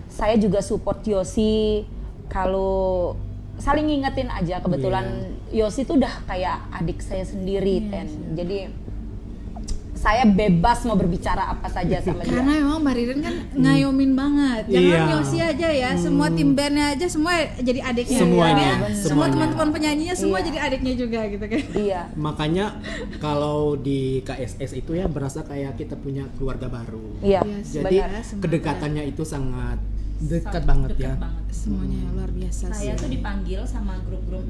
Saya juga support Yosi kalau saling ngingetin aja. Kebetulan Yosi tuh udah kayak adik saya sendiri, Ten. Jadi saya bebas mau berbicara apa saja sama dia. Karena memang Mbak Ririn kan ngayomin banget. Jangan Iya. Yosi aja ya, semua tim bandnya aja semua jadi adiknya. Semuanya, ya. Semua semuanya. teman-teman penyanyinya semua Iya. jadi adiknya juga gitu kan. Iya. Makanya kalau di KSS itu ya berasa kayak kita punya keluarga baru. Iya. Jadi benar, semuanya. kedekatannya itu sangat dekat banget ya. Semuanya luar biasa sih. Saya tuh dipanggil sama grup-grup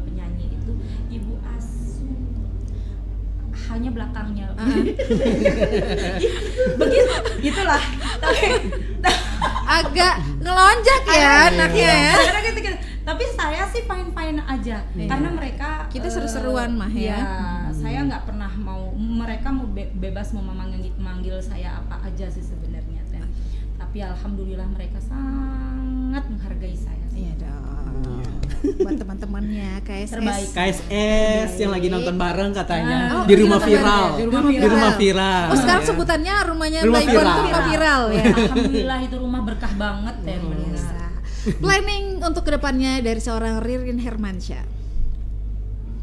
penyanyi itu Ibu Asu, hanya belakangnya. Begitu, itulah. Agak ngelonjak ya anaknya ya. Karena gitu. Tapi saya sih fine-fine aja, karena mereka Kita seru-seruan mah ya. Saya nggak pernah mereka mau bebas mau manggil saya apa aja sih sebenarnya, Ten. Tapi alhamdulillah mereka sangat menghargai saya. Iya dong. Buat teman-temannya KSS. Terbaik. KSS yang lagi nonton bareng katanya Oh, di rumah nonton viral. bareng ya? Di rumah viral. Oh sekarang sebutannya rumahnya Rumah Mbak Iwan viral. tuh rumah viral ya. Alhamdulillah itu rumah berkah banget, Ten. Biasa. Planning untuk kedepannya dari seorang Ririn Hermansyah.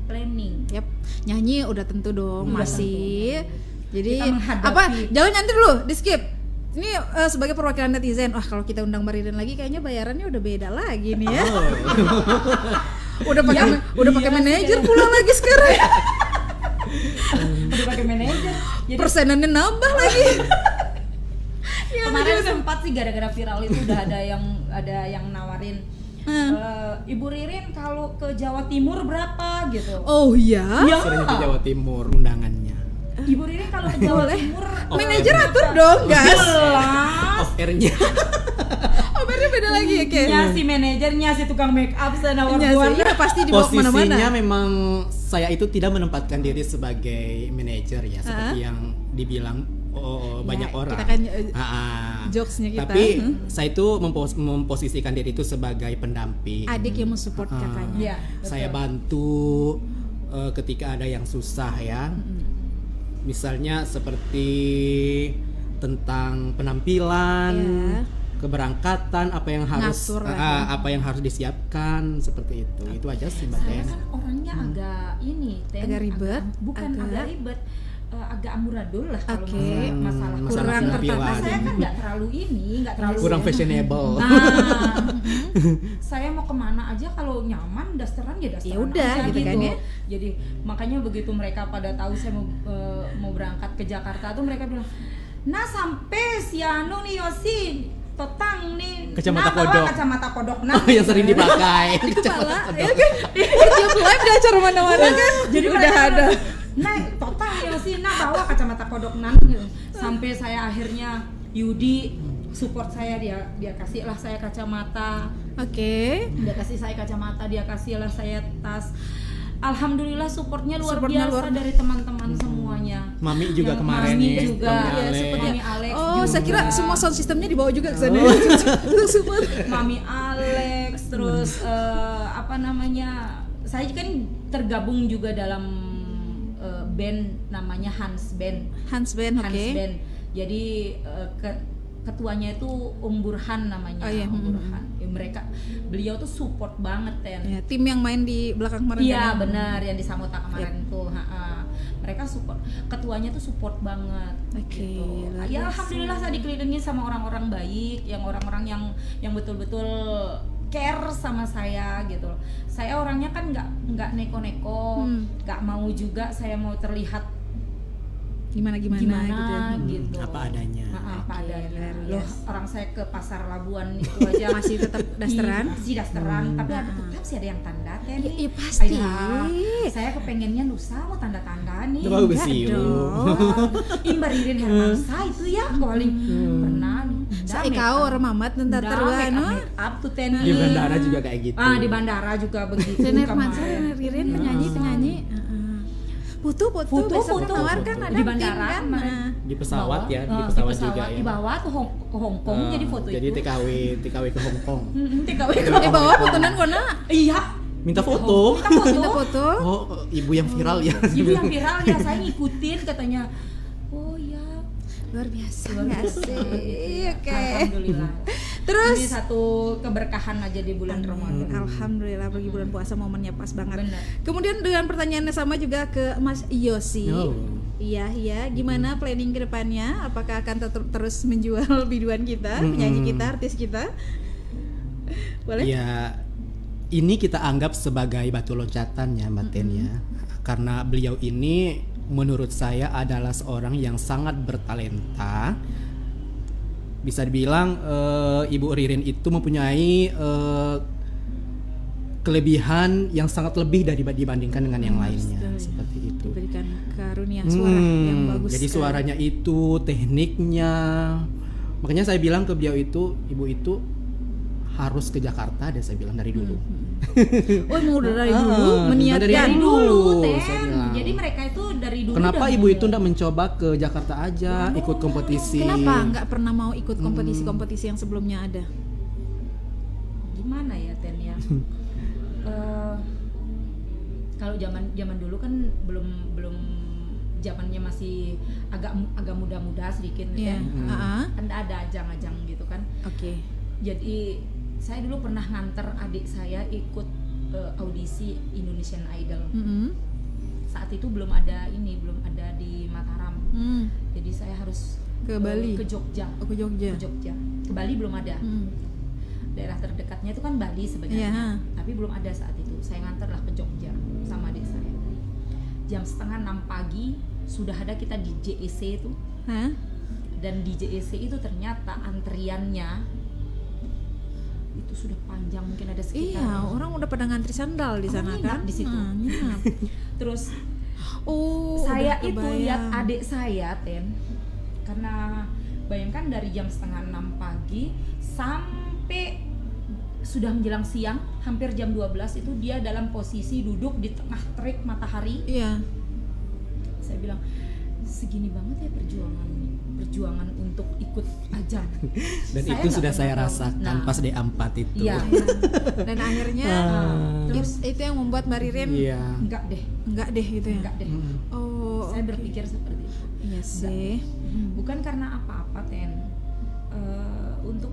Planning. Yap, nyanyi udah tentu dong masih. Jadi Kita menghadapi. apa? Jangan nanti dulu, di skip. Ini sebagai perwakilan netizen, wah kalau kita undang Mbak Ririn lagi kayaknya bayarannya udah beda lagi nih ya. udah pakai manajer pula lagi sekarang. Udah pakai manajer. Jadi Persenannya nambah lagi. kemarin sempat sih gara-gara viral itu udah ada yang nawarin Ibu Ririn kalau ke Jawa Timur berapa gitu. Oh iya. Sering ke Jawa Timur undangannya. Ibu Ririn kalau ke Jawa Timur Manajer atur dong, guys. jelas. Off air-nya. Opernya beda lagi ya, Ken. Ya si manajernya si tukang make up senawar Iya buana. sih, pasti dibawa Posisinya kemana-mana. memang saya itu tidak menempatkan diri sebagai manajer ya seperti yang dibilang banyak orang. kita kan, jokesnya kita. Tapi saya itu memposisikan diri itu sebagai pendamping. Adik yang mensupport kakaknya. Iya, Saya betul. bantu ketika ada yang susah ya. Misalnya seperti tentang penampilan, Iya. keberangkatan, apa yang harus Ngatur lah ya. apa yang harus disiapkan seperti itu. Itu aja sih Mbak Saya Ten. kan orangnya agak ini, Ten. Agak ribet, Bukan agak- agak ribet, agak amburadul lah kalau Oke. masalah Masalah Kurang penampilan. tertata. Saya kan nggak terlalu ini, nggak terlalu Kurang fashionable. Nah, saya mau kemana aja kalau nyaman dasteran ya dasteran Ya udah, aja gitu kan ya. Jadi makanya begitu mereka pada tahu saya mau berangkat ke Jakarta tuh mereka bilang, nah sampai si Anu nih Yosi Totang nih, Kacamata nah, bawa kodok. kacamata kodok nah. Oh, yang sering dipakai. Itu malah ya kan tiap live di acara mana-mana kan Jadi udah mereka ada. Nah, Totang Yosi nah bawa kacamata kodok nan gitu. Sampai saya akhirnya Yudi support saya, dia kasih lah saya kacamata. Oke. Dia kasih saya kacamata, dia kasih lah saya tas. Alhamdulillah supportnya luar Supportnya biasa luar- dari teman-teman semuanya. Mami juga Yang kemarin Mami nih, juga, Mami ya, Alex. Mami Alex Oh, juga. saya kira semua sound systemnya dibawa juga ke sana. Support. Mami Alex, terus apa namanya? Saya kan tergabung juga dalam band namanya Hans Band. Hans Band, Hans oke. Band. Jadi ketuanya itu Burhan namanya. Oh, iya. Burhan. Ya, beliau tuh support banget Ten. Ya, tim yang main di belakang kemarin. Iya kan? benar yang di Samota kemarin tuh. Mereka support, ketuanya tuh support banget. Oke, Gitu. luar Ya biasa. alhamdulillah saya dikelilingi sama orang-orang baik, yang orang-orang yang betul-betul care sama saya gitu. Saya orangnya kan nggak neko-neko, nggak mau juga saya mau terlihat Gimana gitu ya. gitu. Apa adanya. Apa Oke, adanya. luar Loh, biasa. orang saya ke pasar Labuan itu aja Masih tetap dasteran? Masih dasteran, tapi ada tetap sih ada yang tanda Ten. Iya, pasti. Saya kepengennya lusa mau tanda-tanda nih. Itu bagus Enggak sih. dong. Imbaririn Hermansa itu ya paling pernah Sa ikau orang mamat tentar teruan no. make up tuh Ten. Di bandara juga kayak gitu. Di bandara juga begitu. Rener Mansa, kemarin. Rener Ririn, penyanyi. Putu besok Foto nawarkan ada di tim bandara kan. kemarin. Nah. Di pesawat ya, di Di pesawat juga ya. di bawah tuh ke Hong Kong jadi foto Jadi itu. TKW ke Hong Kong. TKW Bawa fotonan kona. Iya. Minta foto. Minta foto. Oh, ibu yang viral ya. Ibu yang viral ya, saya ngikutin katanya. Oh ya, Luar biasa. luar Nggak biasa. sih? Oke. Alhamdulillah. Terus Ini satu keberkahan aja di bulan Ramadan. Alhamdulillah pergi bulan puasa momennya pas banget. Benar. Kemudian dengan pertanyaannya sama juga ke Mas Yosi. Oh. Iya, gimana planning ke depannya? Apakah akan terus menjual biduan kita, penyanyi kita, artis kita? Boleh? Ya, ini kita anggap sebagai batu loncatan ya Mbak Ten ya. Karena beliau ini menurut saya adalah seorang yang sangat bertalenta. Bisa dibilang Ibu Ririn itu mempunyai kelebihan yang sangat lebih dibandingkan dengan yang lainnya, seperti itu. Diberikan karunia suara yang bagus. Jadi sekali. suaranya itu, tekniknya. Makanya saya bilang ke beliau itu, ibu itu harus ke Jakarta deh, saya bilang dari dulu. Oh, mau dari dulu meniatkan dari Dulu, saya Ten. bilang. Jadi mereka itu dari dulu. Kenapa udah ibu mau- itu enggak mencoba ke Jakarta aja, ikut kompetisi? Kenapa nggak pernah mau ikut kompetisi-kompetisi yang sebelumnya ada? Gimana ya Ten ya? Kalau zaman dulu kan belum zamannya masih agak muda-muda sedikit Iya. Ten. Ah, Kan ada ajang-ajang gitu kan. Oke. Jadi saya dulu pernah nganter adik saya ikut audisi Indonesian Idol. Saat itu belum ada di Mataram. Jadi saya harus Ke Bali? ke Jogja. Oh, ke Jogja. Ke Jogja. Ke Bali belum ada. Daerah terdekatnya itu kan Bali sebenarnya. Iya. Tapi belum ada saat itu. Saya nganterlah ke Jogja sama adik saya. Jam 5:30 pagi sudah ada kita di JEC itu. Hah? Dan di JEC itu ternyata antriannya itu sudah panjang, mungkin ada sekitar. Iya, orang udah pada ngantri sandal di sana nginap kan? di situ. Nginap. Terus Oh, saya udah itu kebayang. lihat adik saya Ten, karena bayangkan dari jam 5:30 pagi sampai sudah menjelang siang, hampir jam 12 itu dia dalam posisi duduk di tengah terik matahari. Iya. Saya bilang segini banget ya perjuangan untuk ikut ajang. Dan itu nggak sudah pernah saya tahu. rasakan Nah, pas D4 itu. Iya. Dan akhirnya Terus itu yang membuat Mbak Ririn Iya. enggak deh, gitu ya. enggak deh. Oh, Saya oke. berpikir seperti itu. Iya sih. Bukan karena apa-apa Ten. Untuk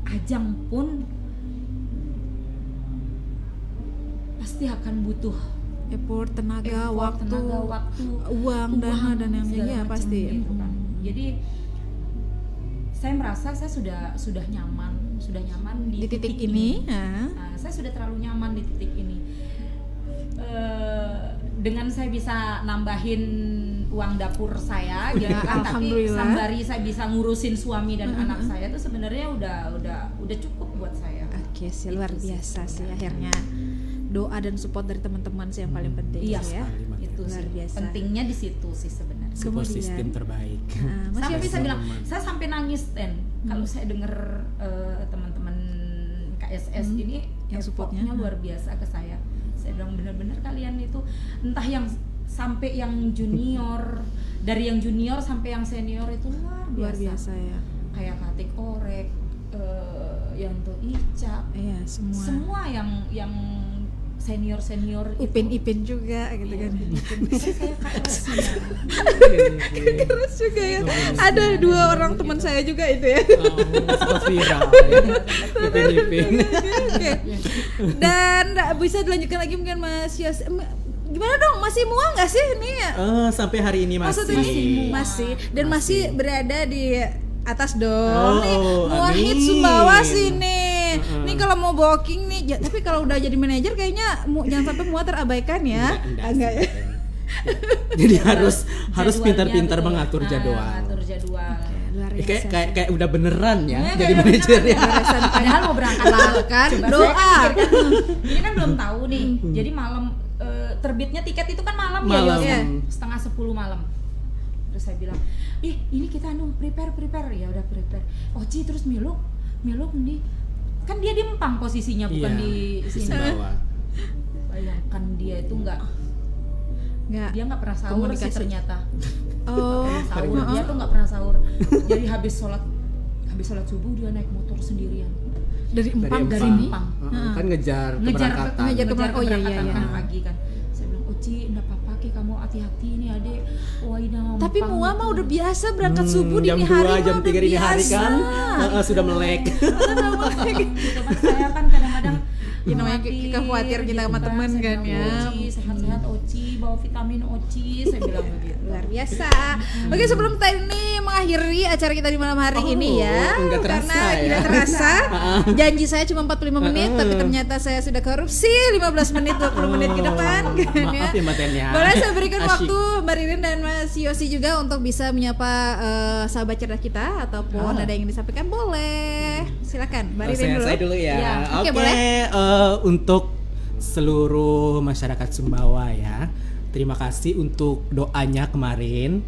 ajang pun pasti akan butuh Effort, tenaga, effort, waktu, tenaga, waktu, uang, dana dan yang segala lainnya macam pasti. gitu kan. Jadi saya merasa saya sudah nyaman Di titik ini, Nah, saya sudah terlalu nyaman di titik ini. Dengan saya bisa nambahin uang dapur saya gitu Ya, kan, tapi alhamdulillah. sembari saya bisa ngurusin suami dan anak saya itu sebenarnya udah cukup buat saya. Oke sih, luar Itu sih biasa sih sebenarnya. akhirnya doa dan support dari teman-teman sih yang paling penting Iya, sih ya. itu Luar sih biasa. pentingnya di situ sih sebenarnya. Support Kemudian. system terbaik. Mas Sampai Yofi saya bilang, teman-teman. saya sampai nangis kalau saya dengar teman-teman KSS ini Yang supportnya. effortnya luar biasa ke saya. Saya bilang benar-benar kalian itu entah yang sampai yang junior, dari yang junior sampai yang senior itu Luar biasa ya. Kayak Katik Orek, Yanto Ica, Iya, semua yang senior Ipin juga gitu kan. saya KSS ya. Terus juga ya. Ada dua orang teman saya juga itu ya. Sempat viral ya. Ipin-ipin. Oke. Dan bisa dilanjutkan lagi mungkin Mas Yos. Gimana dong? Masih mual nggak sih ini? Sampai hari ini masih. Maksudnya masih dan masih berada di atas dong. Nih, Oh, Muahid amin. Sumbawa sini. Nih kalau mau booking nih, tapi kalau udah jadi manajer kayaknya jangan sampai Muah terabaikan ya. Enggak ya. Jadi harus Jadwalnya pintar-pintar betul. mengatur jadwal. Ngatur jadwal. Luar Ya, biasa. kayak udah beneran ya Ya, jadi kayak manajer ya. Padahal mau berangkat Kan, Coba doa. saya kan pikirkan, ini kan belum tahu nih. Jadi malam terbitnya tiket itu kan malam, Malam. ya, Iya. Yos? 9:30 malam. Terus saya bilang, ini kita prepare. Ya udah prepare. Oci terus Miluk nih. Kan dia di Empang posisinya bukan Iya, di di sini. Sumbawa. Bayangkan dia itu Enggak. dia nggak pernah sahur sih Komunikasi. ternyata. Oh, Sahur dia tuh nggak pernah sahur. Jadi habis sholat subuh dia naik motor sendirian. dari Empang Dari ke Empang. sini. Kan ngejar keberangkatan. ngejar keberangkatan. Oh, iya, keberangkatan iya. kan pagi kan. Saya bilang, Oci, enggak apa-apa Ki, kamu hati-hati nih Adek. Wah, ini Tapi Empang Muah gitu." mah udah biasa berangkat subuh jam dini 2, hari. jam 3 dini hari kan sudah melek. Gitu kan, saya kan kadang-kadang Ya, namanya khawatir kita khawatir kita sama gitu temen Saya kan bilang, ya. Oci, sehat-sehat Oci, bawa vitamin Oci, saya bilang begitu. Luar biasa. Oke, sebelum kita ini mengakhiri acara kita di malam hari ini ya, enggak terasa karena ya. tidak terasa. Janji saya cuma 45 menit, tapi ternyata saya sudah korupsi 15 menit 20 menit ke depan. kan Maaf ya Mbak Ten ya. Boleh saya berikan Asyik. waktu Mbak Ririn dan Mas Yosi juga untuk bisa menyapa sahabat cerdas kita ataupun ada yang ingin disampaikan, boleh. Silakan Mbak Ririn dulu. Saya dulu ya. Iya. Oke, Oke, boleh. untuk seluruh masyarakat Sumbawa ya. Terima kasih untuk doanya kemarin.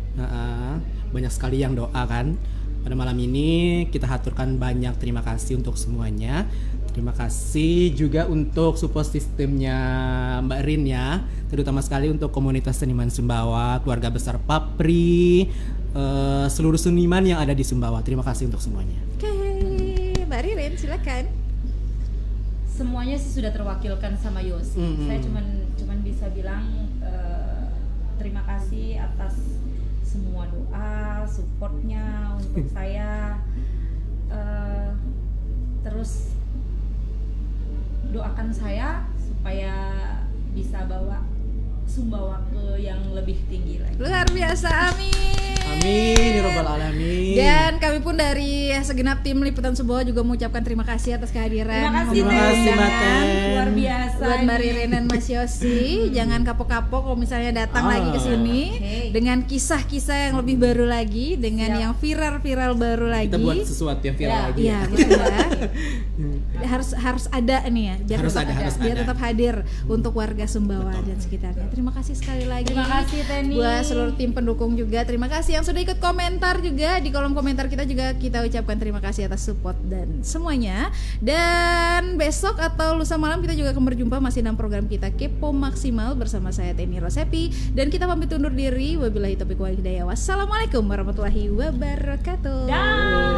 Banyak sekali yang doa kan. Pada malam ini kita haturkan banyak terima kasih untuk semuanya. Terima kasih juga untuk support sistemnya Mbak Rin ya. Terutama sekali untuk komunitas seniman Sumbawa, keluarga besar Papri, seluruh seniman yang ada di Sumbawa. Terima kasih untuk semuanya. Oke, Mbak Ririn silakan. Semuanya sih sudah terwakilkan sama Yosi. Saya cuman bisa bilang terima kasih atas semua doa, supportnya untuk saya. Terus doakan saya supaya bisa bawa Sumbawa ke yang lebih tinggi lagi. Luar biasa, amin. Amin ya robbal alamin. Dan kami pun dari segenap tim Liputan Sumbawa juga mengucapkan terima kasih atas kehadiran. Terima kasih Mbak Ten. Ten. Luar biasa. Buat Mbak ini. Ririn dan Mas Yosi, jangan kapok-kapok kalau misalnya datang lagi ke sini Oke. dengan kisah-kisah yang lebih baru lagi, dengan Siap. yang viral-viral baru lagi. Kita buat sesuatu yang viral Ya. lagi. Iya, betul ya. harus ada nih ya, biar Harus tetap ada, harus biar ada. tetap hadir untuk warga Sumbawa dan sekitarnya. Terima kasih sekali lagi. Terima kasih Teni. Buat seluruh tim pendukung juga terima kasih kasih yang sudah ikut komentar juga di kolom komentar kita juga kita ucapkan terima kasih atas support dan semuanya. Dan besok atau lusa malam kita juga akan berjumpa masih dalam program kita Kepo Maksimal bersama saya Teni Rosepi dan kita pamit undur diri. Wabillahi taufiq wal hidayah. Wassalamualaikum warahmatullahi wabarakatuh. Dah.